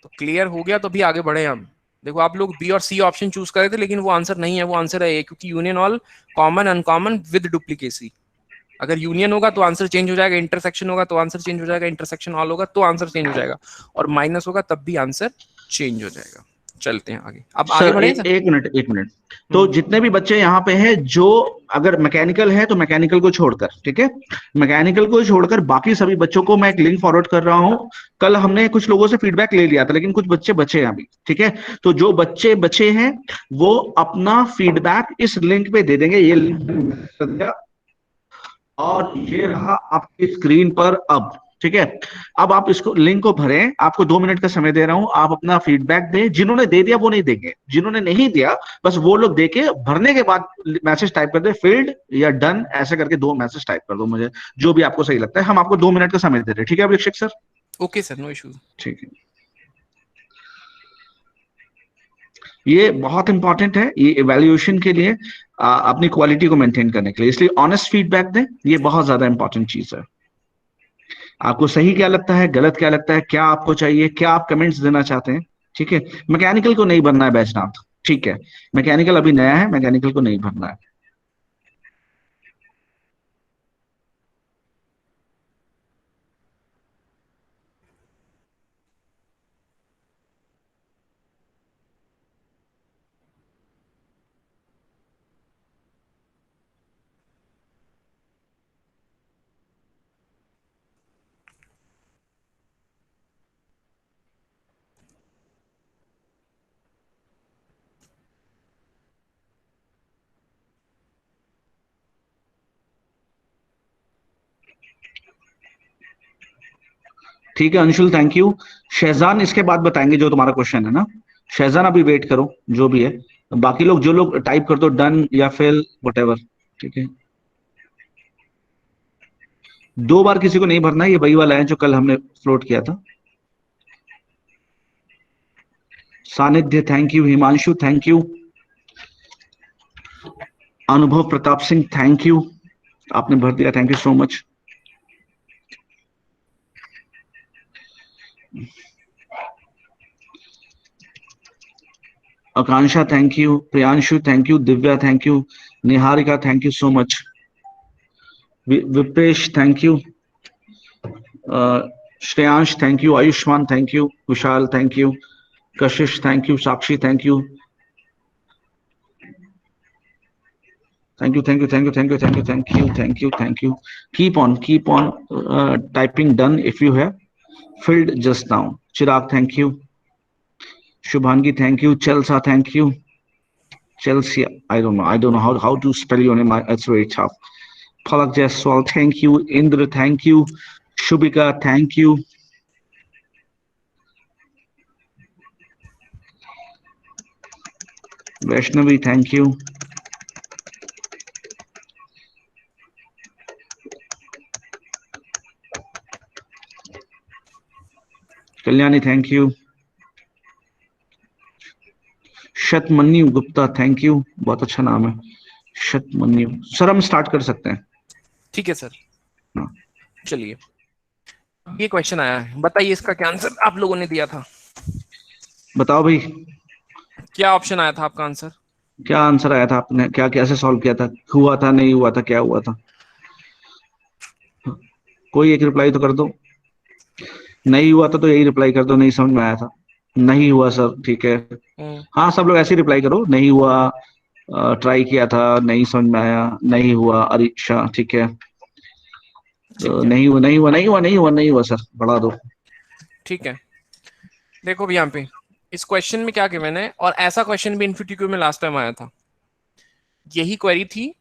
तो क्लियर हो गया तो भी आगे बढ़े हम। देखो आप लोग बी और सी ऑप्शन चूज करे थे, लेकिन वो आंसर नहीं है, वो आंसर है ए, क्योंकि union all common uncommon with duplicacy. अगर यूनियन होगा तो आंसर चेंज हो जाएगा, इंटरसेक्शन होगा तो आंसर चेंज हो जाएगा, इंटरसेक्शन ऑल होगा तो आंसर चेंज हो जाएगा, और माइनस होगा तब भी आंसर चेंज हो जाएगा। चलते हैं आगे, अब आगे सर, बढ़े सर। एक मिनट एक मिनट। तो हम्म। जितने भी बच्चे यहाँ पे हैं, जो अगर मैकेनिकल है तो मैकेनिकल को छोड़कर, ठीक है, मैकेनिकल को छोड़कर बाकी सभी बच्चों को मैं एक लिंक फॉरवर्ड कर रहा हूँ। कल हमने कुछ लोगों से फीडबैक ले लिया था, लेकिन कुछ बच्चे बचे हैं अभी, ठीक है। तो जो बच्चे बचे हैं वो अपना फीडबैक इस लिंक पे दे देंगे। ये लिंक और ये रहा आपकी स्क्रीन पर अब, ठीक है। अब आप इसको लिंक को भरें, आपको 2 मिनट का समय दे रहा हूं, आप अपना फीडबैक दें। जिन्होंने दे दिया वो नहीं देंगे, जिन्होंने नहीं दिया बस वो लोग देके भरने के बाद मैसेज टाइप कर दे, फील्ड या डन, ऐसे करके 2 मैसेज टाइप कर दो मुझे, जो भी आपको सही लगता है। हम आपको 2 मिनट का समय दे रहे हैं, ठीक है Abhishek sir? Okay sir, no issues. ठीक है। ये बहुत इंपॉर्टेंट है, ये इवैल्यूएशन के लिए, अपनी क्वालिटी को मेंटेन करने के लिए, इसलिए ऑनेस्ट फीडबैक दें, ये बहुत ज्यादा इंपॉर्टेंट चीज है। आपको सही क्या लगता है, गलत क्या लगता है, क्या आपको चाहिए, क्या आप कमेंट्स देना चाहते हैं, ठीक है। मैकेनिकल को नहीं बनना है बैजनाथ, ठीक है। मैकेनिकल अभी नया है, मैकेनिकल को नहीं भरना है। ठीक है अंशुल, थैंक यू। शहजान इसके बाद बताएंगे जो तुम्हारा क्वेश्चन है ना। शहजान अभी वेट करो, जो भी है। बाकी लोग, जो लोग टाइप कर दो डन या फेल वट, ठीक है। 2 बार किसी को नहीं भरना है, ये वही वाला है जो कल हमने फ्लोट किया था। Sannidhya thank you, Himanshu thank you, Anubhav Pratap Singh thank you, आपने भर दिया, thank you so much. Akanksha thank you, Priyanshu thank you, Divya thank you, Niharika thank you so much, Vipesh thank you, Shreyansh thank you, Ayushman thank you, Kushal thank you, Kashish thank you, Sakshi thank you, thank you, thank you, thank you, thank you, thank you, thank you, thank you, thank you. Keep on typing done if you have filled just now. Chirag, thank you. Shubhangi, thank you. Chelsea, thank you. Chelsea, I don't know how to spell your name. It's very tough. Palak Jaiswal, thank you. Indra, thank you. Shubhika, thank you. Vaishnavi, thank you. Kalyani, thank you. Shatmanyu Gupta, thank you, बहुत अच्छा नाम है Shatmanyu sir. हम start कर सकते हैं? ठीक है सर, हाँ। चलिए। ये क्वेश्चन आया है, बताइए इसका क्या आंसर आप लोगों ने दिया था। बताओ भाई, क्या ऑप्शन आया था आपका आंसर? क्या आंसर आया था, आपने क्या कैसे सॉल्व किया था, हुआ था नहीं हुआ था, क्या हुआ था? कोई एक रिप्लाई तो कर दो। नहीं हुआ था तो यही रिप्लाई कर दो, नहीं समझ में आया था। नहीं हुआ सर, ठीक है। हाँ, सब लोग ऐसे रिप्लाई करो, नहीं हुआ, ट्राई किया था, नहीं समझ में आया, नहीं हुआ, अरीक्षा, ठीक है। ठीक है, नहीं हुआ, नहीं हुआ, नहीं हुआ, नहीं हुआ, नहीं हुआ सर, बढ़ा दो। ठीक है। देखो भी यहाँ पे इस क्वेश्चन में क्या गिवन है, और ऐसा क्वेश्चन भी इनफिटिक्यू में लास्ट टाइम आया था, यही क्वेरी थी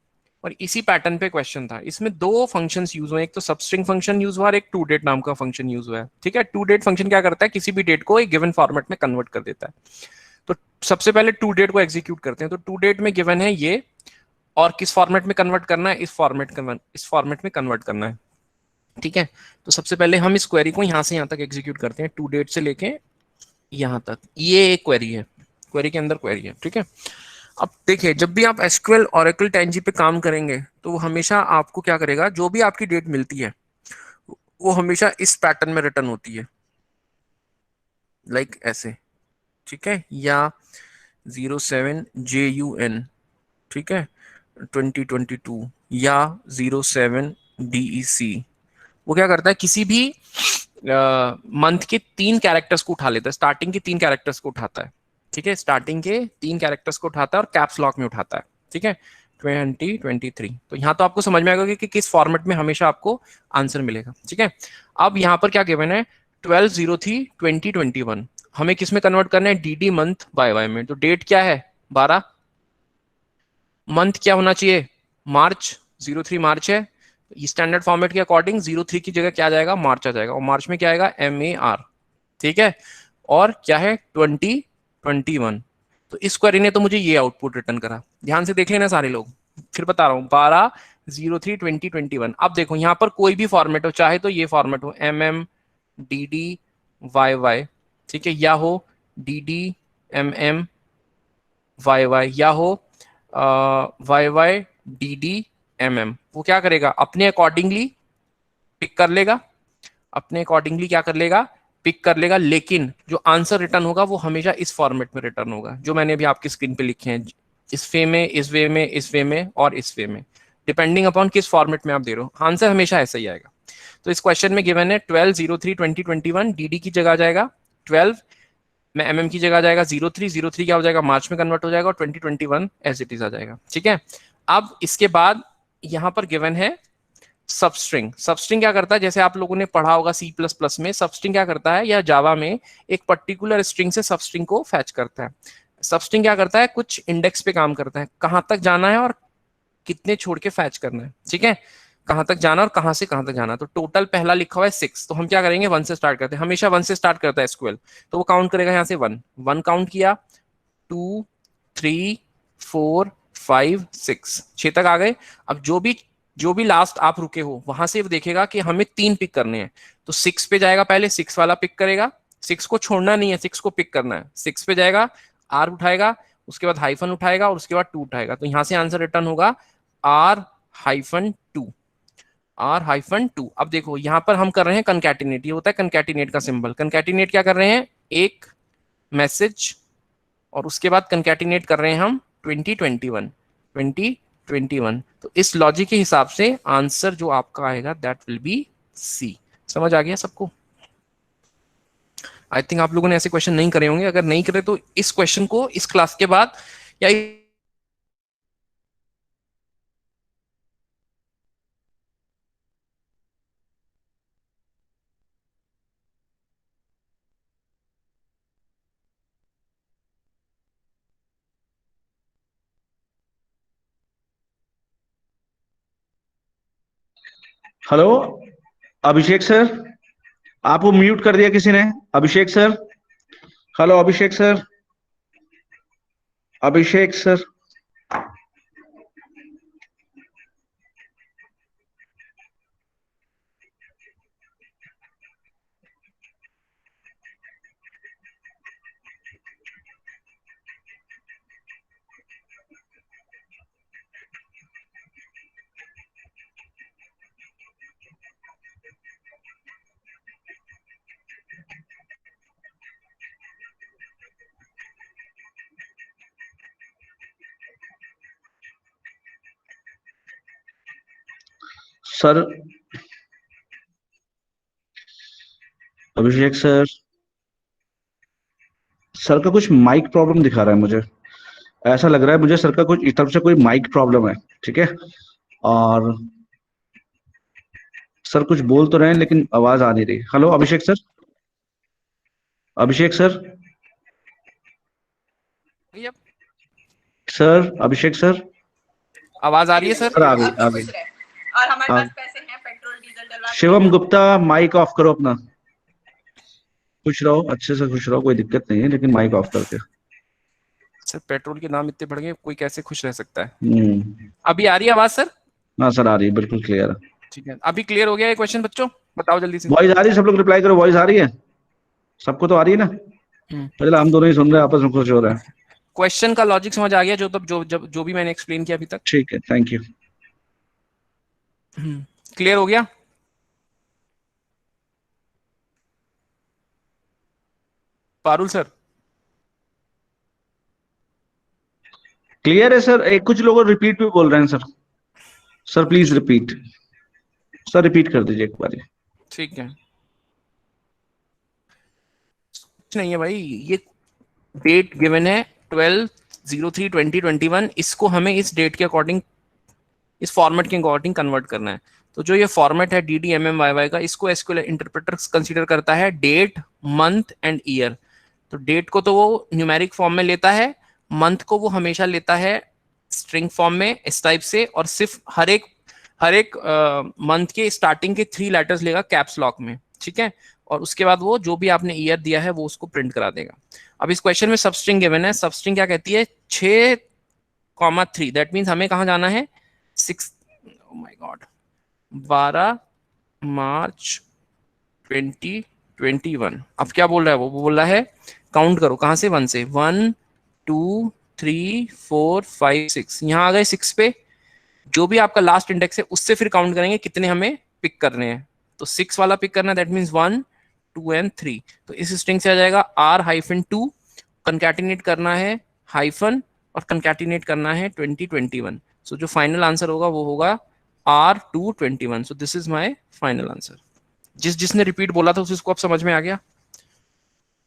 और इसी पैटर्न पे क्वेश्चन था। इसमें दो फंक्शंस यूज हुए, एक तो सबस्ट्रिंग फंक्शन यूज हुआ और एक टू डेट नाम का फंक्शन यूज हुआ है, ठीक है। टू डेट फंक्शन क्या करता है, किसी भी डेट को एक गिवन फॉर्मेट में कन्वर्ट कर देता है। तो सबसे पहले टू डेट को एग्जीक्यूट करते हैं, तो टू डेट में गिवन है ये, और किस फॉर्मेट में कन्वर्ट करना है, इस फॉर्मेट में कन्वर्ट करना है। ठीक है, तो सबसे पहले हम इस क्वेरी को यहाँ से यहाँ तक एग्जीक्यूट करते हैं, टू डेट से लेके यहाँ तक। ये एक क्वेरी है, क्वेरी के अंदर क्वेरी है, ठीक है। अब देखिए, जब भी आप एसक्यूएल ओरेकल टेंजी पे काम करेंगे तो वो हमेशा आपको क्या करेगा, जो भी आपकी डेट मिलती है वो हमेशा इस पैटर्न में रिटर्न होती है, लाइक ऐसे, ठीक है, या 07JUN, ठीक है, 2022, या 07DEC। वो क्या करता है, किसी भी मंथ के 3 कैरेक्टर्स को उठा लेता है, स्टार्टिंग के 3 कैरेक्टर्स को उठाता है, ठीक है, स्टार्टिंग के 3 कैरेक्टर्स को उठाता है और कैप्स लॉक में उठाता है, ठीक है, 2023। तो यहाँ तो आपको समझ में आएगा कि किस फॉर्मेट में हमेशा आपको आंसर मिलेगा, ठीक है। अब यहाँ पर क्या गिवन है, 12/03/2021, हमें किस में कन्वर्ट करना है, डीडी मंथ बाय वाई में। तो डेट क्या है 12, मंथ क्या होना चाहिए मार्च, 03 मार्च है, स्टैंडर्ड फॉर्मेट के अकॉर्डिंग 03 की जगह क्या आ जाएगा, मार्च आ जाएगा, और मार्च में क्या आएगा, MAR, ठीक है, और क्या है 2021। तो इस क्वेरी ने तो मुझे ये आउटपुट रिटर्न करा, ध्यान से देख लेना सारे लोग, फिर बता रहा हूँ, 12/03/2021। अब देखो यहाँ पर कोई भी फॉर्मेट हो, चाहे तो ये फॉर्मेट हो MMDDYY, ठीक है, या हो DDMMYY, या हो YYDDMM। वो क्या करेगा, अपने अकॉर्डिंगली पिक कर लेगा, अपने अकॉर्डिंगली क्या कर लेगा, पिक कर लेगा, लेकिन जो आंसर रिटर्न होगा वो हमेशा इस फॉर्मेट में रिटर्न होगा, जो मैंने अभी आपकी स्क्रीन पे लिखे हैं, इस वे में, इस वे में, इस वे में और इस वे में, डिपेंडिंग अपॉन किस फॉर्मेट में आप दे रहे हो, आंसर हमेशा ऐसा ही आएगा। तो इस क्वेश्चन में गिवन है 12/03/2021, डीडी की जगह आ जाएगा 12 में, MM की जगह आ जाएगा 03 क्या हो जाएगा, मार्च में कन्वर्ट हो जाएगा, और 2021 एज इट इज आ जाएगा, ठीक है। अब इसके बाद यहां पर गिवन है सबस्ट्रिंग। सबस्ट्रिंग क्या करता है, जैसे आप लोगों ने पढ़ा होगा C++ में, सबस्ट्रिंग क्या करता है, या जावा में एक पर्टिकुलर स्ट्रिंग से सबस्ट्रिंग को फैच करता है। सबस्ट्रिंग क्या करता है, कुछ इंडेक्स पे काम करता है, कहां तक जाना है और कितने छोड़ के फैच करना है, ठीक है, कहां तक जाना और कहां से कहां तक जाना। तो टोटल पहला लिखा हुआ है 6, तो हम क्या करेंगे 1 से स्टार्ट करते हैं, हमेशा 1 से स्टार्ट करता है एसक्यूएल, तो वो काउंट करेगा यहाँ से 1 काउंट किया, 2 3 4 5 6, 6 तक आ गए। अब जो भी लास्ट आप रुके हो वहां से वो देखेगा कि हमें 3 पिक करने हैं, तो 6 पे जाएगा, पहले 6 वाला पिक करेगा, 6 को छोड़ना नहीं है, 6 को पिक करना है, 6 पे जाएगा, R उठाएगा, उसके बाद हाइफन उठाएगा और उसके बाद 2 उठाएगा, तो यहां से आंसर रिटर्न होगा R-2, R-2। अब देखो यहां पर हम कर रहे हैं कंकैटिनेट, ये होता है कंकैटिनेट का सिंबल। कंकैटिनेट क्या कर रहे हैं, एक मैसेज और उसके बाद कंकैटिनेट कर रहे हैं हम 2021। तो इस लॉजिक के हिसाब से आंसर जो आपका आएगा दैट विल बी C। समझ आ गया सबको? आई थिंक आप लोगों ने ऐसे क्वेश्चन नहीं करे होंगे, अगर नहीं करे तो इस क्वेश्चन को इस क्लास के बाद या हेलो अभिषेक सर, आपको म्यूट कर दिया किसी ने? अभिषेक सर, हेलो अभिषेक सर, अभिषेक सर। सर अभिषेक सर, सर का कुछ माइक प्रॉब्लम दिखा रहा है मुझे, ऐसा लग रहा है मुझे सर का कुछ इस तरफ से कोई माइक प्रॉब्लम है, ठीक है। और सर कुछ बोल तो रहे हैं लेकिन आवाज आ नहीं रही। हेलो अभिषेक सर, अभिषेक सर, सर अभिषेक सर, आवाज आ रही है सर? सर आ गई आ गई। और हमारे पास पैसे हैं, पेट्रोल डीजल डलवा। शिवम गुप्ता, माइक ऑफ करो अपना। खुश रहो, अच्छे से खुश रहो, कोई दिक्कत नहीं है, लेकिन माइक ऑफ करके। सर पेट्रोल के दाम इतने बढ़ गए, कोई कैसे खुश रह सकता है? हम्म। अभी आ रही है आवाज सर? हाँ सर आ रही है, बिल्कुल क्लियर है। ठीक है, अभी क्लियर हो गया ये क्वेश्चन बच्चों? बताओ जल्दी से। वॉइस आ रही है? सब लोग रिप्लाई करो, वॉइस आ रही है सबको? तो आ रही है ना? पहले हम दोनों ही सुन रहे हैं, आपस में खुश हो रहे हैं। क्वेश्चन का लॉजिक समझ आ गया जो तब जो भी मैंने एक्सप्लेन किया अभी तक? ठीक है, थैंक यू। क्लियर हो गया? पारुल सर? क्लियर है सर? एक कुछ लोग रिपीट भी बोल रहे हैं sir. Sir please repeat, sir repeat कर दीजिए एक बार। ठीक है, कुछ नहीं है भाई, ये डेट गिवन है 12/03/2021, इसको हमें इस डेट के अकॉर्डिंग, इस फॉर्मेट के अकॉर्डिंग कन्वर्ट करना है। तो जो ये फॉर्मेट है DDMMYY का, इसको एसक्यूएल इंटरप्रेटर कंसीडर करता है डेट, मंथ एंड ईयर। तो डेट को तो वो न्यूमेरिक फॉर्म में लेता है, मंथ को वो हमेशा लेता है स्ट्रिंग फॉर्म में इस टाइप से, और सिर्फ हर एक मंथ के स्टार्टिंग के 3 लेटर्स लेगा कैप्स लॉक में, ठीक है। और उसके बाद वो जो भी आपने ईयर दिया है वो उसको प्रिंट करा देगा। अब इस क्वेश्चन में सबस्ट्रिंग गिवन है, सबस्ट्रिंग क्या कहती है? 6,3, दैट मीन्स हमें कहाँ जाना है? 6, oh my God, 12 मार्च 2021। अब क्या बोल रहा है वो बोल रहा है काउंट करो, कहाँ से? 1 से। 1 2 3 4 5 6, यहाँ आ गए 6 पे। जो भी आपका लास्ट इंडेक्स है उससे फिर काउंट करेंगे कितने हमें पिक करने हैं। तो 6 वाला पिक करना है, दैट मीन्स 1 2 एंड 3। तो इस स्ट्रिंग से आ जाएगा R-2, कंकैटिनेट करना है हाइफन, और कंकैटिनेट करना है 2021। सो जो फाइनल आंसर होगा वो होगा R221। So this is my final answer. जिसने रिपीट बोला था उसको अब समझ में आ गया?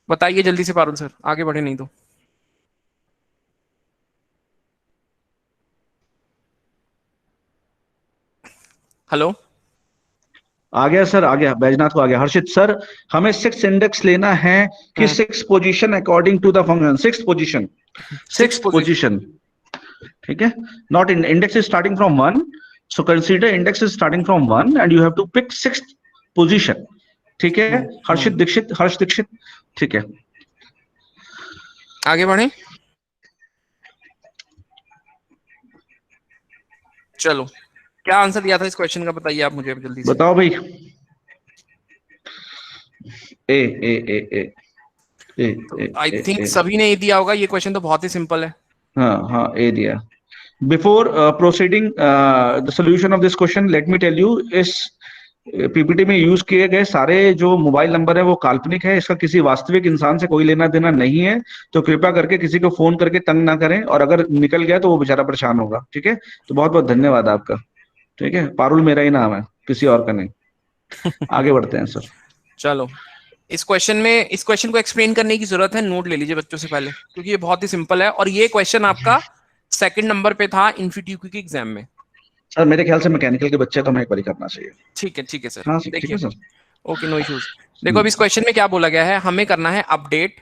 बताइए जल्दी से पारुल सर, आगे बढ़े नहीं तो। हेलो? आ गया सर, आ गया, बैजनाथ को आ गया। हर्षित सर, हमें 6 इंडेक्स लेना है कि 6 position according to the function, 6 position, 6 position, ठीक है। Not in index is starting from 1, so consider index is starting from 1 and you have to pick 6th position, ठीक है। हर्ष दीक्षित, ठीक है। आगे बढ़े, चलो। क्या आंसर दिया था इस क्वेश्चन का, बताइए आप मुझे जल्दी से। बताओ भाई। ए ए ए ए ए आई थिंक सभी ने ए दिया होगा, ये क्वेश्चन तो बहुत ही सिंपल है। हाँ हाँ, ए दिया। Before proceeding the solution of this question, let me tell you, इस पीपीटी में यूज किए गए सारे जो मोबाइल नंबर है वो काल्पनिक है, इसका किसी वास्तविक इंसान से कोई लेना देना नहीं है। तो कृपया करके किसी को फोन करके तंग ना करें, और अगर निकल गया तो वो बेचारा परेशान होगा, ठीक है। तो बहुत बहुत धन्यवाद आपका, ठीक है। पारुल मेरा ही नाम है, किसी और का नहीं। आगे बढ़ते हैं सर। चलो, इस क्वेश्चन को एक्सप्लेन करने की जरूरत है, नोट ले लीजिए बच्चों से पहले, क्योंकि ये बहुत ही सिंपल है, और ये क्वेश्चन आपका 2nd नंबर पे था इन्फीट्यूक्यू के एग्जाम में। सर मेरे ख्याल से मैकेनिकल के बच्चे तो हमें एक बार करना चाहिए। ठीक है सर। हाँ ठीक देखिए, है सर। Okay, no issues. देखो अब इस क्वेश्चन में क्या बोला गया है, हमें करना है अपडेट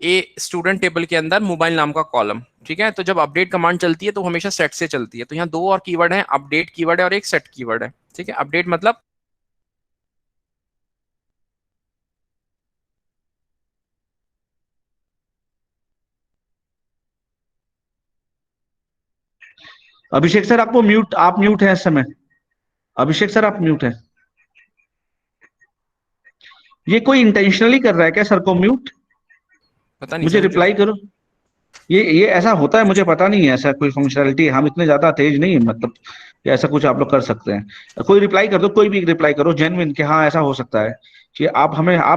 ए स्टूडेंट टेबल के अंदर मोबाइल नाम का कॉलम, ठीक है। तो जब अपडेट कमांड चलती है तो हमेशा सेट से चलती है। तो यहाँ 2 और कीवर्ड है, अपडेट कीवर्ड है और एक सेट कीवर्ड है, ठीक है। अपडेट मतलब अभिषेक सर आप म्यूट हैं इस समय। अभिषेक सर आप म्यूट हैं। ये कोई इंटेंशनली कर रहा है क्या सर को म्यूट? पता नहीं मुझे सर, रिप्लाई करो। ये ऐसा होता है, मुझे पता नहीं है ऐसा कोई फंक्शनैलिटी, हम इतने ज्यादा तेज नहीं है, मतलब कि ऐसा कुछ आप लोग कर सकते हैं। कोई रिप्लाई कर दो, कोई भी रिप्लाई करो जेन्युइन कि हाँ ऐसा हो सकता है कि आप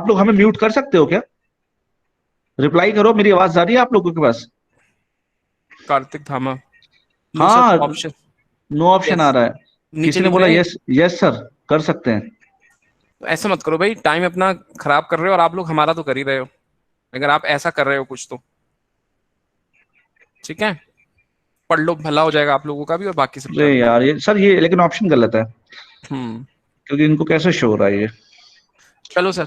लोग हमें म्यूट कर सकते हो क्या? रिप्लाई करो, मेरी आवाज आ रही है आप लोगों के पास? कार्तिक धामा, नो सच हाँ, ऑप्शन। नो ऑप्शन आ यस, रहा है। नीचे किसी ने लिख बोला रहे हैं। यस यस सर, कर सकते हैं। तो ऐसा मत करो भाई, टाइम अपना खराब कर रहे हो, और आप लोग हमारा तो कर ही रहे हो, अगर आप ऐसा कर रहे हो कुछ तो, ठीक है। पढ़ लो, भला हो जाएगा आप लोगों का भी और बाकी सबका अरे भी। यार ये सर, ये लेकिन ऑप्शन गलत है, हम्म, क्योंकि इनको कैसे शो हो रहा है ये। चलो सर।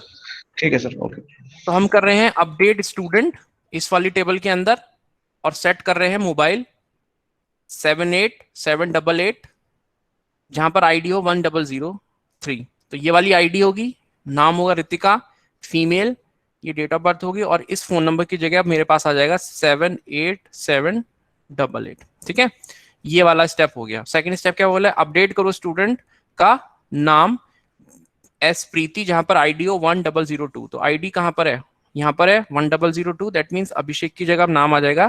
ठीक है सर, ओके। तो हम कर रहे हैं अपडेट स्टूडेंट इस वाली टेबल के अंदर, और सेट कर रहे हैं मोबाइल 78788, जहां पर आईडी हो 1003। तो ये वाली आईडी होगी, नाम होगा रितिका, फीमेल, ये डेट ऑफ बर्थ होगी, और इस फोन नंबर की जगह मेरे पास आ जाएगा 78788, ठीक है। ये वाला स्टेप हो गया। सेकंड स्टेप क्या बोला है, अपडेट करो स्टूडेंट का नाम एस प्रीति, जहां पर आईडी हो 1002। तो आईडी कहां पर है, यहाँ पर है 1002। दैट मीन्स अभिषेक की जगह नाम आ जाएगा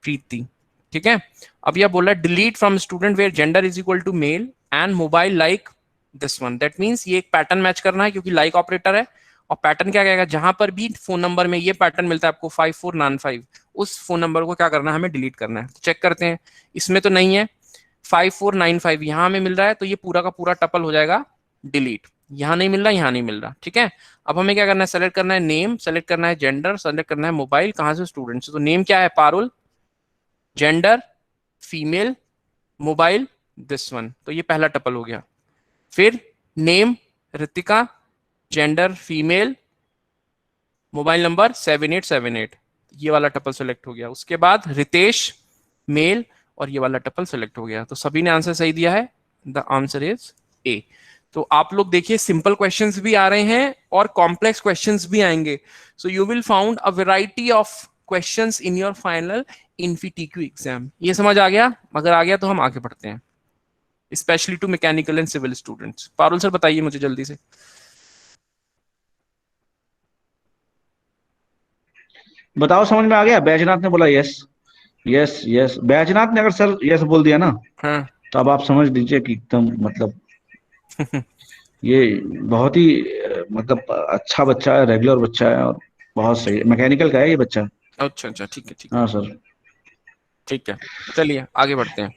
प्रीति। ठीक है, अब यह बोला delete from student where gender is equal to male and mobile like this one. That means ये एक पैटर्न मैच करना है, क्योंकि लाइक ऑपरेटर है। और पैटर्न क्या कहेगा, जहां पर भी फोन नंबर में ये पैटर्न मिलता है आपको 5495, उस फोन नंबर को क्या करना है, हमें डिलीट करना है। तो चेक करते हैं, इसमें तो नहीं है, 5495 यहां हमें मिल रहा है, तो ये पूरा का पूरा टपल हो जाएगा डिलीट। यहां नहीं मिल रहा, यहां नहीं मिल रहा। ठीक है, अब हमें क्या करना है, सेलेक्ट करना है नेम, सेलेक्ट करना है जेंडर, सेलेक्ट करना है मोबाइल, कहां से, स्टूडेंट से। तो नेम क्या है, Parul, gender female, mobile this one. तो ये पहला टपल हो गया। फिर name Ritika, gender female, mobile number 7878, ये वाला टपल सेलेक्ट हो गया। उसके बाद रितेश मेल, और ये वाला टपल सेलेक्ट हो गया। तो सभी ने आंसर सही दिया है, द आंसर इज ए। तो आप लोग देखिए, सिंपल क्वेश्चंस भी आ रहे हैं और कॉम्प्लेक्स क्वेश्चंस भी आएंगे। So you will found a variety of questions in your final InfyTQ exam. ये समझ आ गया? अगर आ गया तो हम आगे बढ़ते हैं, specially to mechanical and civil students. Parul sir बताइए मुझे जल्दी से। बताओ, समझ में आ गया? बैजनाथ ने बोला यस। यस यस, बैजनाथ ने अगर सर यस बोल दिया ना, हाँ तो अब आप समझ लीजिए कि एकदम मतलब ये बहुत ही मतलब अच्छा बच्चा है, रेगुलर बच्चा है और बहुत सही मैकेनिकल का है ये बच्चा। अच्छा अच्छा, ठीक है ठीक है हाँ सर। ठीक है, चलिए आगे बढ़ते हैं।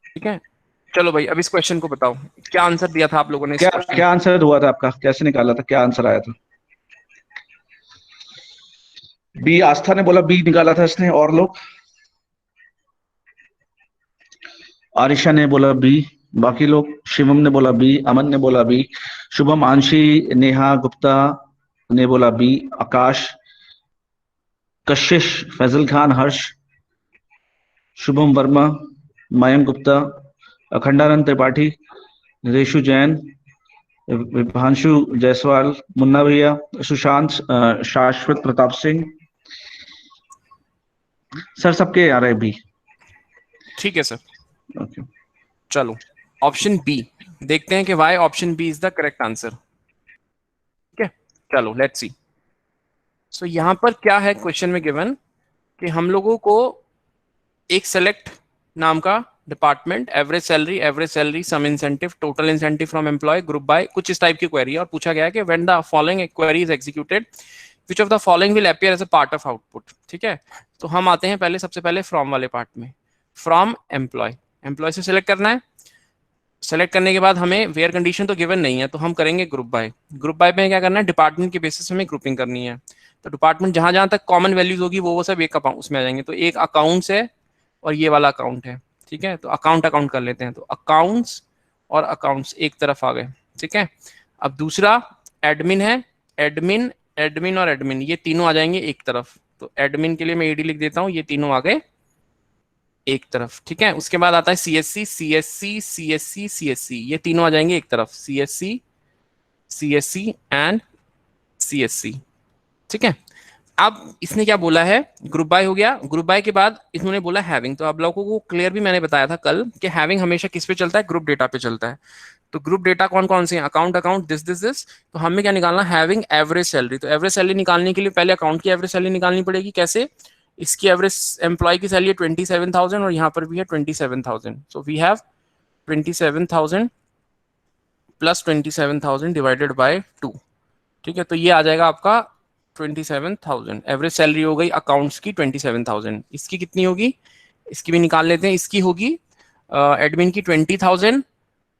ठीक है, चलो भाई, अब इस क्वेश्चन को बताओ, क्या आंसर दिया था आप लोगों ने इस क्या क्वेश्चन? क्या आंसर हुआ था आपका? कैसे निकाला था? क्या आंसर आया था? बी, आस्था ने बोला बी निकाला था इसने। और लोग? आरिशा ने बोला बी। बाकी लोग? शिवम ने बोला बी, अमन ने बोला बी, शुभम, आंशी, नेहा गुप्ता ने बोला बी, आकाश, कशिश, फैजल खान, हर्ष, शुभम वर्मा, मयंक गुप्ता, अखंडानंद त्रिपाठी, रेशु जैन, विभांशु जायसवाल, मुन्ना भैया, सुशांत, शाश्वत प्रताप सिंह। सर सबके आ रहे हैं बी। ठीक है सर, ओके। चलो ऑप्शन बी देखते हैं कि why option b is the correct answer. ठीक है, चलो लेट्स सी। सो यहां पर क्या है क्वेश्चन में गिवन, कि हम लोगों को एक सेलेक्ट नाम का department, average salary, sum incentive, total incentive from employ, group by, कुछ इस टाइप की क्वेरी है। और पूछा गया है कि when the following query is executed which of the following will appear as a part of output. ठीक है, तो हम आते हैं पहले, सबसे पहले फ्रॉम वाले पार्ट में। फ्रॉम एम्प्लॉय, एम्प्लॉय से सिलेक्ट करना है। सेलेक्ट करने के बाद हमें वेयर कंडीशन तो गिवन नहीं है, तो हम करेंगे ग्रुप बाय। ग्रुप बाय में क्या करना है, डिपार्टमेंट के बेसिस हमें ग्रुपिंग करनी है। तो डिपार्टमेंट जहां जहां तक कॉमन वैल्यूज होगी वो सब एक अकाउंट उसमें आ जाएंगे। तो एक अकाउंट्स है और ये वाला अकाउंट है। ठीक है, तो अकाउंट कर लेते हैं। तो अकाउंट्स और अकाउंट्स एक तरफ आ गए। ठीक है, अब दूसरा एडमिन है, एडमिन, एडमिन और एडमिन, ये तीनों आ जाएंगे एक तरफ। तो एडमिन के लिए मैं एडी लिख देता हूँ, ये तीनों आ गए एक तरफ। ठीक है, उसके बाद आता है सीएससी, सीएससी, सीएससी, सीएससी, ये तीनों आ जाएंगे एक तरफ, सीएससी, सीएससी एंड सीएससी। ठीक है, अब इसने क्या बोला है, ग्रुप बाय हो गया। ग्रुप बाय के बाद इन्होंने बोला हैविंग। तो आप लोगों को क्लियर भी मैंने बताया था कल कि हैविंग हमेशा किस पे चलता है, ग्रुप डेटा पे चलता है। तो ग्रुप डेटा कौन कौन से हैं, account, account, this this this. तो हमें क्या निकालना, हैविंग एवरेज सैलरी। तो एवरेज सैलरी निकालने के लिए पहले अकाउंट की एवरेज सैलरी निकालनी पड़ेगी। कैसे, इसकी एवरेज एम्प्लॉय की सैलरी है 27,000 और यहाँ पर भी है 27,000। So we have 27,000 plus 27,000 divided by 2। ठीक है, तो ये आ जाएगा आपका 27,000। एवरेज सैलरी हो गई अकाउंट्स की 27,000। इसकी कितनी होगी, इसकी भी निकाल लेते हैं। इसकी होगी एडमिन की 20,000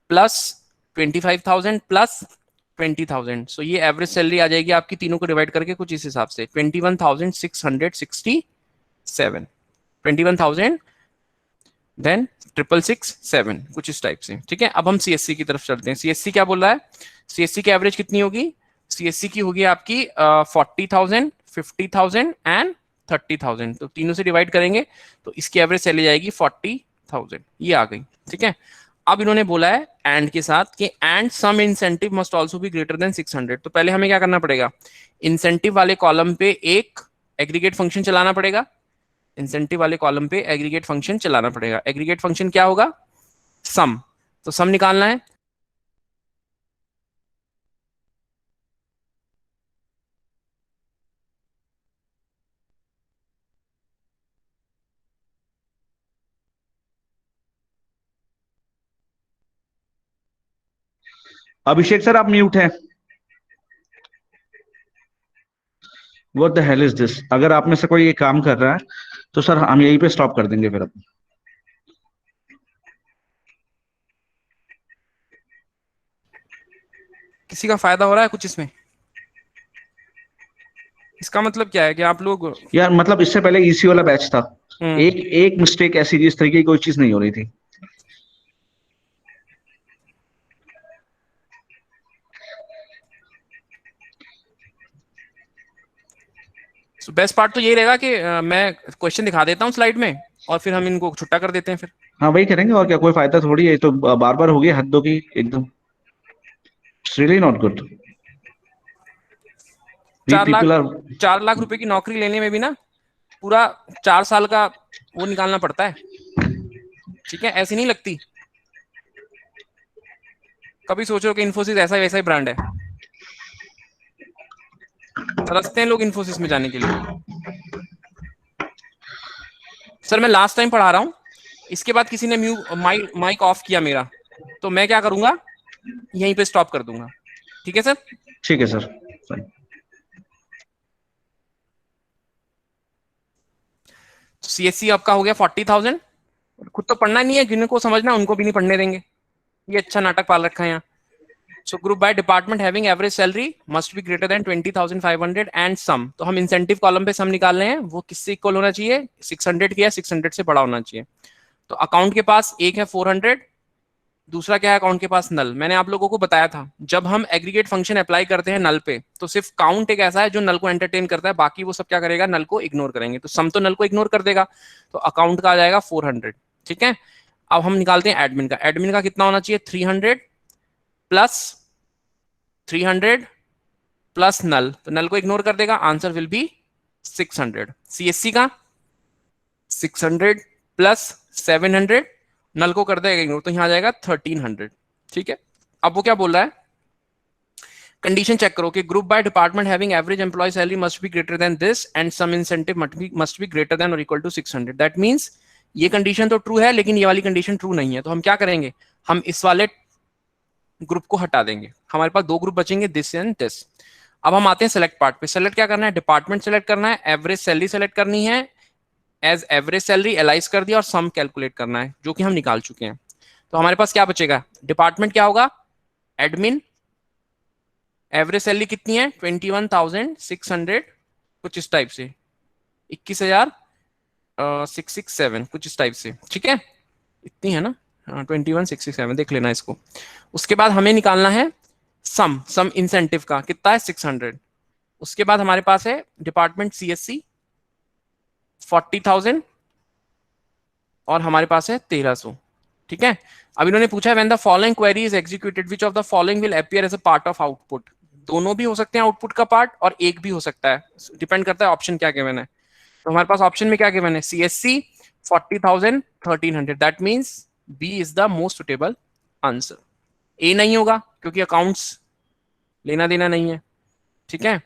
प्लस 25,000 प्लस 20,000। सो ये एवरेज सैलरी आ जाएगी आपकी, तीनों को डिवाइड करके कुछ इस हिसाब से 21,667, 21,000 देन 667, कुछ इस टाइप से। ठीक है, अब हम सीएससी की तरफ चलते हैं। सीएससी क्या बोल रहा है, सीएससी की एवरेज कितनी होगी, सीएससी की होगी आपकी 40,000, 50,000 एंड 30,000। तो तीनों से डिवाइड करेंगे तो इसकी एवरेज चली जाएगी 40,000, ये आ गई। ठीक है, अब इन्होंने बोला है एंड के साथ कि and sum incentive must also be greater than 600। तो पहले हमें क्या करना पड़ेगा, इंसेंटिव वाले कॉलम पे एक एग्रीगेट फंक्शन चलाना पड़ेगा। इंसेंटिव वाले कॉलम पे एग्रीगेट फंक्शन चलाना पड़ेगा। एग्रीगेट फंक्शन क्या होगा, सम। तो सम निकालना है। अभिषेक सर आप म्यूट हैं। What the hell is this? अगर आप में से कोई ये काम कर रहा है तो सर हम यहीं पे स्टॉप कर देंगे फिर अब। किसी का फायदा हो रहा है कुछ इसमें? इसका मतलब क्या है कि आप लोग यार मतलब इससे पहले इसी वाला बैच था, हम्म, एक एक मिस्टेक ऐसी इस तरीके की कोई चीज नहीं हो रही थी। बेस्ट पार्ट तो यही रहेगा कि मैं क्वेश्चन दिखा देता हूँ स्लाइड में और फिर हम इनको छुट्टा कर देते हैं फिर। हाँ वही करेंगे और क्या, कोई फायदा थोड़ी है, ये तो बार बार हो गई हद होगी एकदम। It's really not good. We 4 lakh people are 4 lakh रुपए की नौकरी लेने में भी ना पूरा 4 साल का वो निकालना पड़ता है। ठीक है, ऐसी नहीं लगती। कभी सोचो कि इन्फोसिस ऐसा वैसा ही ब्रांड है, तरसते हैं लोग इन्फोसिस में जाने के लिए। सर मैं लास्ट टाइम पढ़ा रहा हूँ, इसके बाद किसी ने माइक ऑफ किया मेरा, तो मैं क्या करूंगा, यहीं पे स्टॉप कर दूंगा। ठीक है सर? ठीक है सर। सीएससी आपका हो गया 40,000। खुद तो पढ़ना नहीं है, जिनको समझना उनको भी नहीं पढ़ने देंगे। ये अच्छा नाटक पाल रखा है यहाँ। So group by department having average salary must be greater than 20,500 and sum. तो हम इंसेंटिव कॉलम पे सम निकाल रहे हैं, वो किससे इक्वल होना चाहिए? 600 की या 600 से बड़ा होना चाहिए। तो अकाउंट के पास एक है 400, दूसरा क्या है अकाउंट के पास? नल। मैंने आप लोगों को बताया था जब हम एग्रीगेट फंक्शन अप्लाई करते हैं नल पे, तो सिर्फ काउंट एक ऐसा है जो नल को एंटरटेन करता है, बाकी वो सब क्या करेगा? नल को इग्नोर करेंगे। तो सम तो नल को इग्नोर कर देगा, तो अकाउंट का आ जाएगा 400। ठीक है, अब हम निकालते हैं एडमिन का। एडमिन का कितना होना चाहिए? 300 प्लस 300 प्लस नल, तो नल को इग्नोर कर देगा, आंसर विल बी 600। सीएससी का 600 प्लस 700, नल को कर देगा इग्नोर, तो यहां आ जाएगा 1300। ठीक है, अब वो क्या बोल रहा है? कंडीशन चेक करो कि group by department having average employee salary must be greater than this and sum incentive must be greater than और इक्वल टू 600। दैट मींस ये कंडीशन तो ट्रू है, लेकिन ये वाली कंडीशन ट्रू नहीं है। तो हम क्या करेंगे? हम इस वाले ग्रुप को हटा देंगे। हमारे पास दो ग्रुप बचेंगे, दिस एंड दिस। अब हम आते हैं सेलेक्ट पार्ट पे। सेलेक्ट क्या करना है? डिपार्टमेंट सेलेक्ट करना है, एवरेज सैलरी सेलेक्ट करनी है, एज एवरेज सैलरी एलाइज कर दिया, और सम कैलकुलेट करना है, जो कि हम निकाल चुके हैं। तो हमारे पास क्या बचेगा? डिपार्टमेंट क्या होगा? एडमिन। एवरेज सैलरी कितनी है? 21,600, कुछ इस टाइप से, 21,667 कुछ इस टाइप से। ठीक है, इतनी है ना? 21,667 देख लेना इसको। उसके बाद हमें निकालना है सम इंसेंटिव का, कितना है? 600। उसके बाद हमारे पास है डिपार्टमेंट सीएससी 40,000 और हमारे पास है 1300। ठीक है, अब इन्होंने पूछा है when the following query is executed which of the following will appear as a part of output. दोनों भी हो सकते हैं आउटपुट का पार्ट, और एक भी हो सकता है, डिपेंड करता है ऑप्शन क्या गिवन है। तो हमारे पास ऑप्शन में क्या गिवन है? CSC 40,000 1300। That means B is the most suitable answer. A नहीं होगा क्योंकि अकाउंट्स लेना देना नहीं है। ठीक है,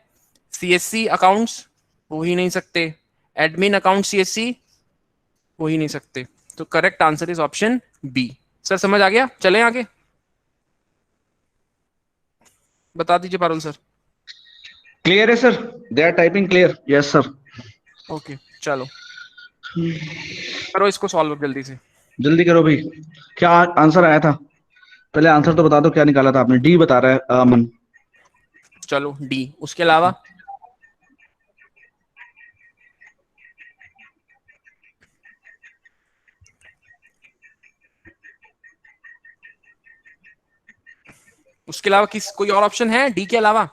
सीएससी अकाउंट्स हो ही नहीं सकते, एडमिन अकाउंट सीएससी हो ही नहीं सकते। तो correct answer is option B. Sir समझ आ गया? चलें आगे, बता दीजिए पारुल सर। क्लियर है sir? They are typing clear? Yes sir. Okay चलो करो इसको सॉल्व जल्दी से। जल्दी करो भाई। क्या आंसर आया था? पहले आंसर तो बता दो, क्या निकाला था आपने? डी बता रहा है अमन। चलो डी, उसके अलावा किस कोई और ऑप्शन है डी के अलावा?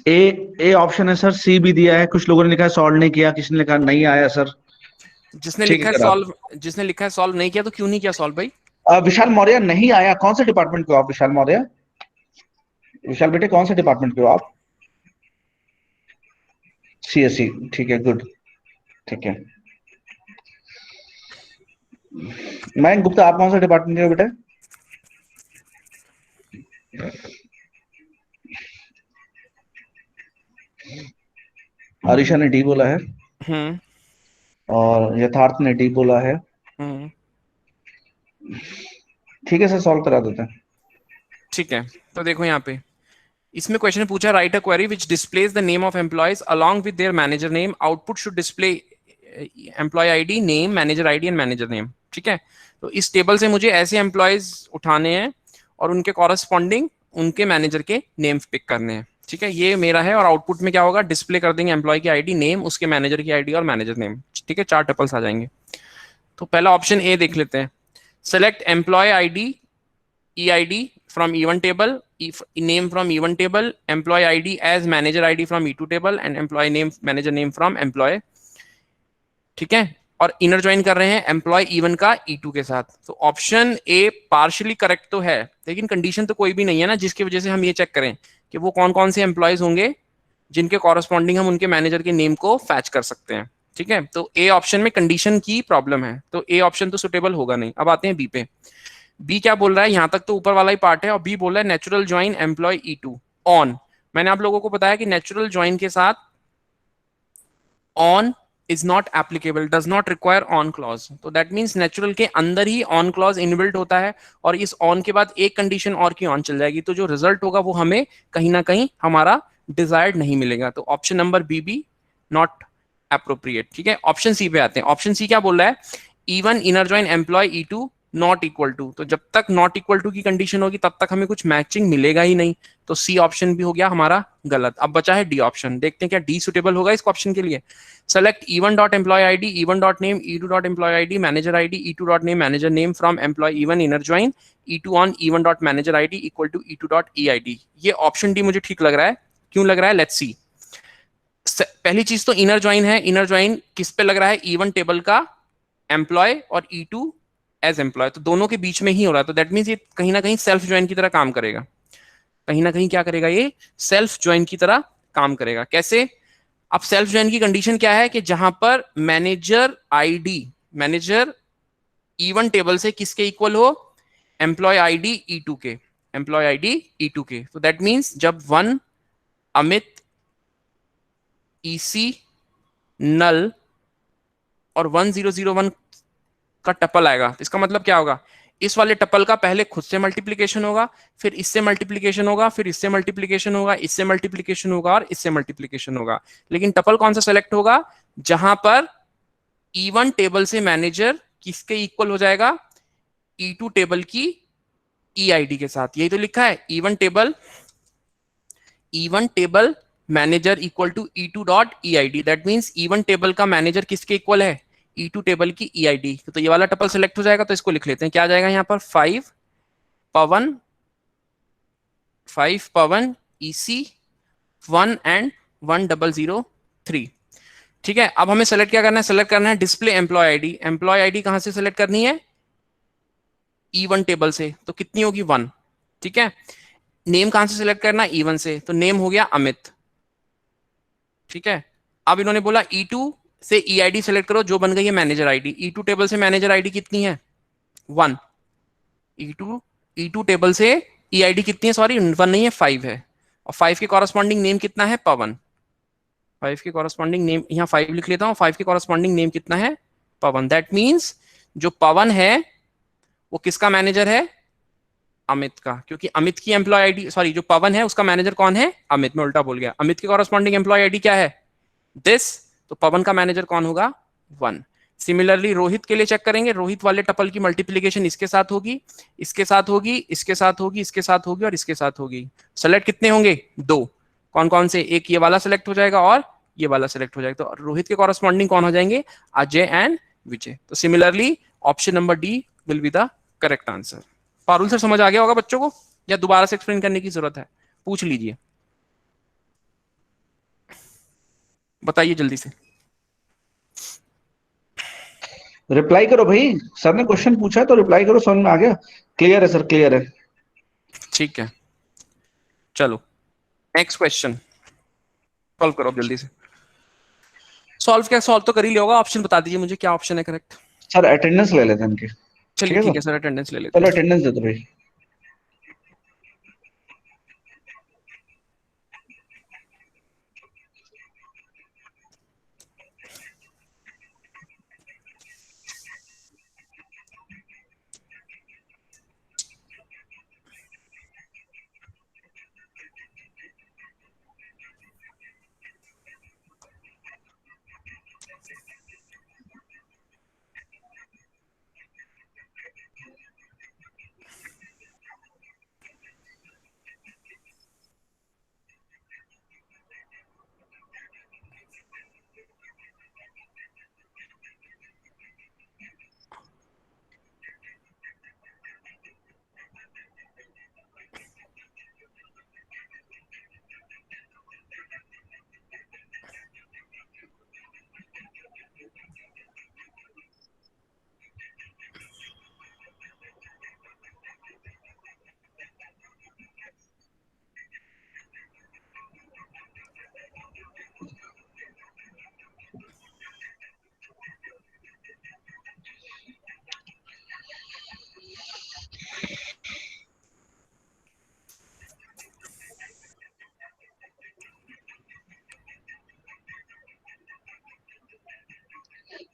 ए ए ऑप्शन है सर, सी भी दिया है, कुछ लोगों ने लिखा है सॉल्व नहीं किया, किसी ने लिखा नहीं आया सर। ठीक है सर। आप जिसने लिखा है सॉल्व नहीं किया, तो क्यों नहीं किया सॉल्व भाई? विशाल मौर्य नहीं आया। कौन से डिपार्टमेंट के हो आप विशाल मौर्य? विशाल बेटे कौन से डिपार्टमेंट के हो आप? CSE, ठीक है, गुड, ठीक है। मयंक गुप्ता, आप कौन सा डिपार्टमेंट के हो बेटा? आरिशा ने डी बोला है हम्म और यथार्थ ने डी बोला है। हम्म ठीक है सर, सॉल्व करा देते हैं। ठीक है, तो देखो यहाँ पे इसमें क्वेश्चन पूछा, write a query which displays the name of employees along with their manager name, output should display employee ID, name, manager ID and manager name. ठीक है, तो इस टेबल से मुझे ऐसे एम्प्लॉयज उठाने हैं और उनके कॉरस्पॉन्डिंग उनके मैनेजर के नेम पिक करने हैं। ठीक है, ये मेरा है और आउटपुट में क्या होगा, डिस्प्ले कर देंगे एम्प्लॉय की आईडी, नेम, उसके मैनेजर की आईडी और मैनेजर नेम। ठीक है, 4 टपल्स आ जाएंगे। तो पहला ऑप्शन ए देख लेते हैं, select employee ID EID from E1 table, name from E1 table, employee ID as manager ID from E2 table and employee name, manager name from employee। ठीक है, और इनर ज्वाइन कर रहे हैं एम्प्लॉय E1 का E2 के साथ। तो ऑप्शन ए पार्शियली करेक्ट तो है, लेकिन कंडीशन तो कोई भी नहीं है ना जिसकी वजह से हम ये चेक करें कि वो कौन कौन से एम्प्लॉयज होंगे जिनके कॉरस्पॉन्डिंग हम उनके मैनेजर के नेम को फैच कर सकते हैं। ठीक है, तो ए ऑप्शन में कंडीशन की प्रॉब्लम है, तो ए ऑप्शन तो सुटेबल होगा नहीं। अब आते हैं बी पे। बी क्या बोल रहा है, यहां तक तो ऊपर वाला ही पार्ट है, और बी बोल रहा है natural join employee E2 on. मैंने आप लोगों को बताया कि नेचुरल ज्वाइन के साथ on is not applicable, does not require on clause. तो दैट मींस नेचुरल के अंदर ही ऑन क्लॉज इनबिल्ट होता है, और इस ऑन के बाद एक कंडीशन और की ऑन चल जाएगी, तो जो रिजल्ट होगा वो हमें कहीं ना कहीं हमारा डिजायर्ड नहीं मिलेगा। तो option number B not appropriate. ठीक है, ऑप्शन सी पे आते हैं। ऑप्शन सी क्या बोल रहा है, E1 inner join employee E2 not equal to. तो जब तक नॉट इक्वल टू की कंडीशन होगी तब तक हमें कुछ मैचिंग मिलेगा ही नहीं, तो सी ऑप्शन भी हो गया हमारा गलत। अब बचा है डी ऑप्शन, देखते हैं क्या डी सुटेबल होगा इस ऑप्शन के लिए। Select E1 dot employee ID, E1 dot name, E2 dot employee ID, manager ID, E2 dot name, manager name from employee E1 inner join E2 on E1 dot manager ID equal to E2 dot EID। ये option D मुझे ठीक लग रहा है। क्यों लग रहा है, लेट्स सी। पहली चीज तो इनर ज्वाइन है, इनर ज्वाइन किस पे लग रहा है, E1 टेबल का एम्प्लॉय और E2 एज एम्प्लॉय, तो दोनों के बीच में ही हो रहा है। तो दैट मींस ये कहीं ना कहीं सेल्फ ज्वाइन की तरह काम करेगा, कहीं ना कहीं क्या करेगा, ये सेल्फ ज्वाइन की तरह काम करेगा। कैसे, अब सेल्फ ज्वाइन की कंडीशन क्या है कि जहां पर manager ID, manager E1 table से किसके इक्वल हो, एम्प्लॉय आईडी E2 के, एम्प्लॉय आईडी E2 के। तो दैट मींस जब 1 अमित EC नल और 1001 का टपल आएगा, तो इसका मतलब क्या होगा, इस वाले टपल का पहले खुद से मल्टीप्लीकेशन होगा, फिर इससे मल्टीप्लीकेशन होगा, फिर इससे मल्टीप्लीकेशन होगा, इससे मल्टीप्लीकेशन होगा और इससे मल्टीप्लीकेशन होगा। लेकिन टपल कौन सा सेलेक्ट होगा, जहां पर E1 टेबल से मैनेजर किसके इक्वल हो जाएगा, E2 टेबल की EID के साथ। यही तो लिखा है, E1 table manager equal to E2 dot EID। That means E1 table का मैनेजर किसके इक्वल है, E2 टेबल की EID। तो ये वाला टपल सेलेक्ट हो जाएगा, तो इसको लिख लेते हैं। क्या आ जाएगा यहाँ पर, 5 पवन EC 1 एंड 1003। ठीक है, अब हमें सेलेक्ट क्या करना है, सेलेक्ट करना है display employee ID. Employee ID कहां से सेलेक्ट करनी है, E1 टेबल से, तो कितनी होगी 1। ठीक है, नेम कहां से सिलेक्ट करना, E1 से, तो नेम हो गया अमित। ठीक है, अब इन्होंने बोला E2 से EID सेलेक्ट करो, जो बन गई है मैनेजर आईडी। E2 टेबल से मैनेजर आईडी कितनी है, 1। E2 टेबल से EID कितनी है, सॉरी 1 नहीं है, 5 है। और 5 के कॉरस्पॉन्डिंग नेम कितना है, पवन। 5 के कॉरस्पॉन्डिंग नेम, यहाँ 5 लिख लेता हूँ, 5 के कॉरस्पॉन्डिंग नेम कितना है, पवन। दैट मीन्स जो पवन है वो किसका मैनेजर है, अमित का, क्योंकि अमित की एम्प्लॉय आईडी, सॉरी जो पवन है उसका मैनेजर कौन है, अमित। मैं उल्टा बोल गया, अमित की कॉरस्पॉन्डिंग एम्प्लॉय आईडी क्या है, दिस, तो पवन का मैनेजर कौन होगा, 1। सिमिलरली रोहित के लिए चेक करेंगे, रोहित वाले टपल की मल्टीप्लीकेशन इसके साथ होगी, इसके साथ होगी, इसके साथ होगी, इसके साथ होगी और इसके साथ होगी। सेलेक्ट कितने होंगे, 2। कौन कौन से, एक ये वाला सेलेक्ट हो जाएगा और ये वाला सेलेक्ट हो जाएगा। तो रोहित के कॉरस्पॉन्डिंग कौन हो जाएंगे, अजय एंड विजय। तो similarly option number D will be the correct answer. Parul sir समझ आ गया होगा बच्चों को, या दोबारा से एक्सप्लेन करने की जरूरत है, पूछ लीजिए, बताइए जल्दी से। रिप्लाई करो भाई, सर ने क्वेश्चन पूछा है तो रिप्लाई करो, समझ में आ गया, क्लियर है सर, क्लियर है। ठीक है, चलो नेक्स्ट क्वेश्चन सॉल्व करो जल्दी से। सॉल्व तो कर ही लिया होगा, ऑप्शन बता दीजिए मुझे, क्या ऑप्शन है करेक्ट? सर अटेंडेंस ले लेते हैं इनकी। चलिए ठीक है सर, अटेंडेंस ले लेते चलो हैं। अटेंडेंस दे दो भाई।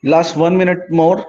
Last 1 minute more.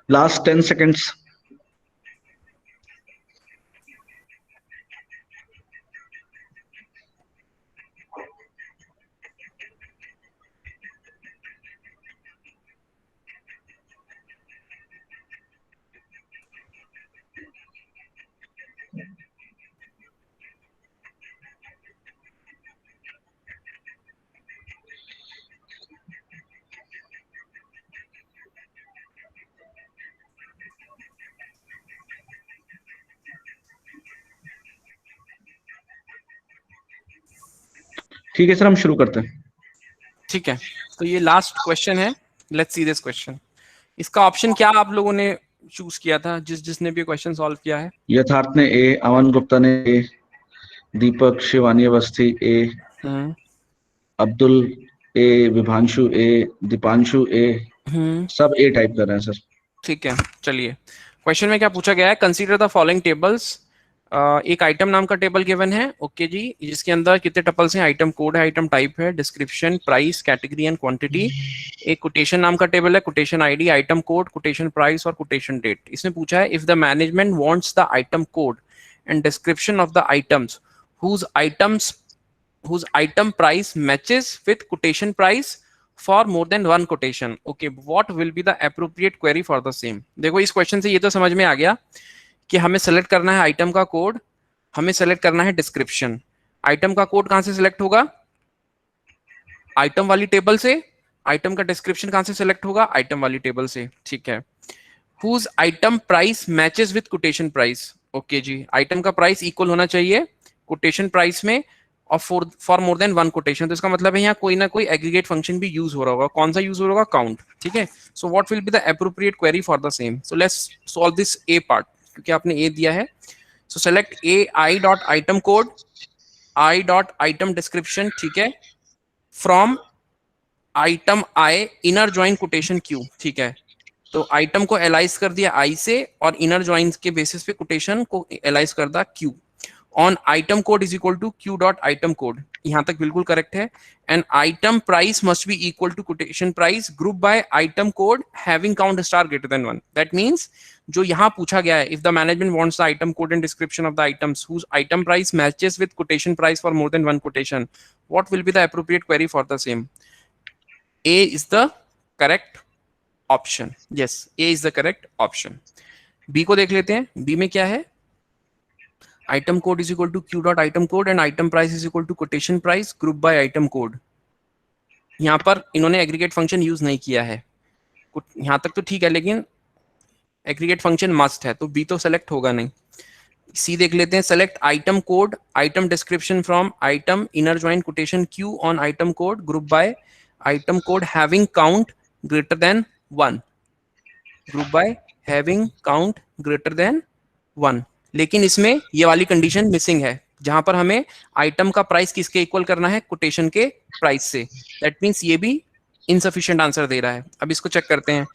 Last 10 seconds. ठीक है सर, हम शुरू करते हैं। ठीक है, तो ये लास्ट क्वेश्चन है, लेट्स सी दिस क्वेश्चन। इसका ऑप्शन क्या आप लोगों ने चूज किया था, जिसने भी क्वेश्चन सॉल्व किया है? यथार्थ ने ए, अमन गुप्ता ने ए, दीपक शिवानी अवस्थी ए, अब्दुल ए, विभांशु ए, दीपांशु ए, सब ए टाइप कर रहे हैं सर। ठीक है, चलिए क्वेश्चन में क्या पूछा गया है, कंसीडर द फॉलोइंग टेबल्स। एक आइटम नाम का टेबल गिवन है, ओके जी, जिसके अंदर कितने टपल्स हैं, आइटम कोड है, आइटम टाइप है, description, price, category and quantity. एक कोटेशन नाम का टेबल है, quotation ID, item code, quotation price और कोटेशन डेट। इसमें पूछा है, if the management wants the item code and description of the items whose item price matches with quotation price for more than one quotation, okay, what will be the appropriate query for the same? देखो इस question से ये तो समझ में आ गया कि हमें सेलेक्ट करना है आइटम का कोड, हमें सेलेक्ट करना है डिस्क्रिप्शन। आइटम का कोड कहां से सिलेक्ट होगा? आइटम वाली टेबल से। आइटम का डिस्क्रिप्शन कहां से सिलेक्ट होगा? आइटम वाली टेबल से, ठीक है। whose item price matches with quotation price, okay जी, आइटम का प्राइस इक्वल होना चाहिए कोटेशन प्राइस में और for more than one quotation. तो इसका मतलब है यहाँ कोई ना कोई एग्रीगेट फंक्शन भी यूज हो रहा होगा। कौन सा यूज हो रहा होगा? काउंट, ठीक है। So what will be the appropriate query for the same? So let's solve this A part, क्योंकि आपने ए दिया है। सो select A, I dot item code, I dot item description, ठीक है, from item I inner join quotation Q, ठीक है। तो item को एलाइज कर दिया आई से और इनर ज्वाइन के बेसिस पे कोटेशन को एलाइज कर दिया Q. On item code is equal to Q dot item code, यहां तक बिल्कुल करेक्ट है. And item price must be equal to quotation price group by item code having count star greater than 1. That means जो यहां पूछा गया है, if the management wants the item code and description of the items whose item price matches with quotation price for more than one quotation, what will be the appropriate query for the same? A is the correct option. Yes, A is the correct option. B को देख लेते हैं. B में क्या है? Item code is equal to Q dot item code and item price is equal to quotation price group by item code. यहाँ पर इन्होंने aggregate function use नहीं किया है. यहाँ तक तो ठीक है, लेकिन aggregate function must है, तो B तो select होगा नहीं. C देख लेते हैं. Select item code, item description from item inner join quotation Q on item code group by item code having count greater than 1. Group by having count greater than 1. लेकिन इसमें ये वाली कंडीशन मिसिंग है, जहां पर हमें आइटम का price किसके इक्वल करना है? कोटेशन के प्राइस से. दैट मींस ये भी इनसफिशिएंट आंसर दे रहा है. अब इसको चेक करते हैं.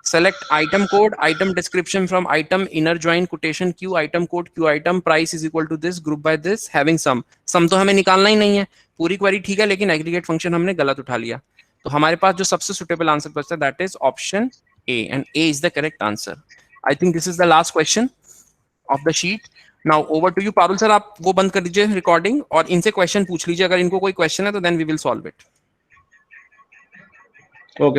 Select item code, item description from item inner join quotation Q item code Q item price is equal to this group by this having sum. Sum तो हमें निकालना ही नहीं है, पूरी क्वेरी ठीक है, लेकिन एग्रीगेट फंक्शन हमने गलत उठा लिया. तो हमारे पास जो सबसे सुटेबल आंसर बचता है that is option A, and A is the correct answer. I think this is the last question of the sheet. Now over to you Parul sir, आप वो बंद कर दीजिए रिकॉर्डिंग और इनसे क्वेश्चन पूछ लीजिए. अगर इनको कोई क्वेश्चन है तो then we will solve it.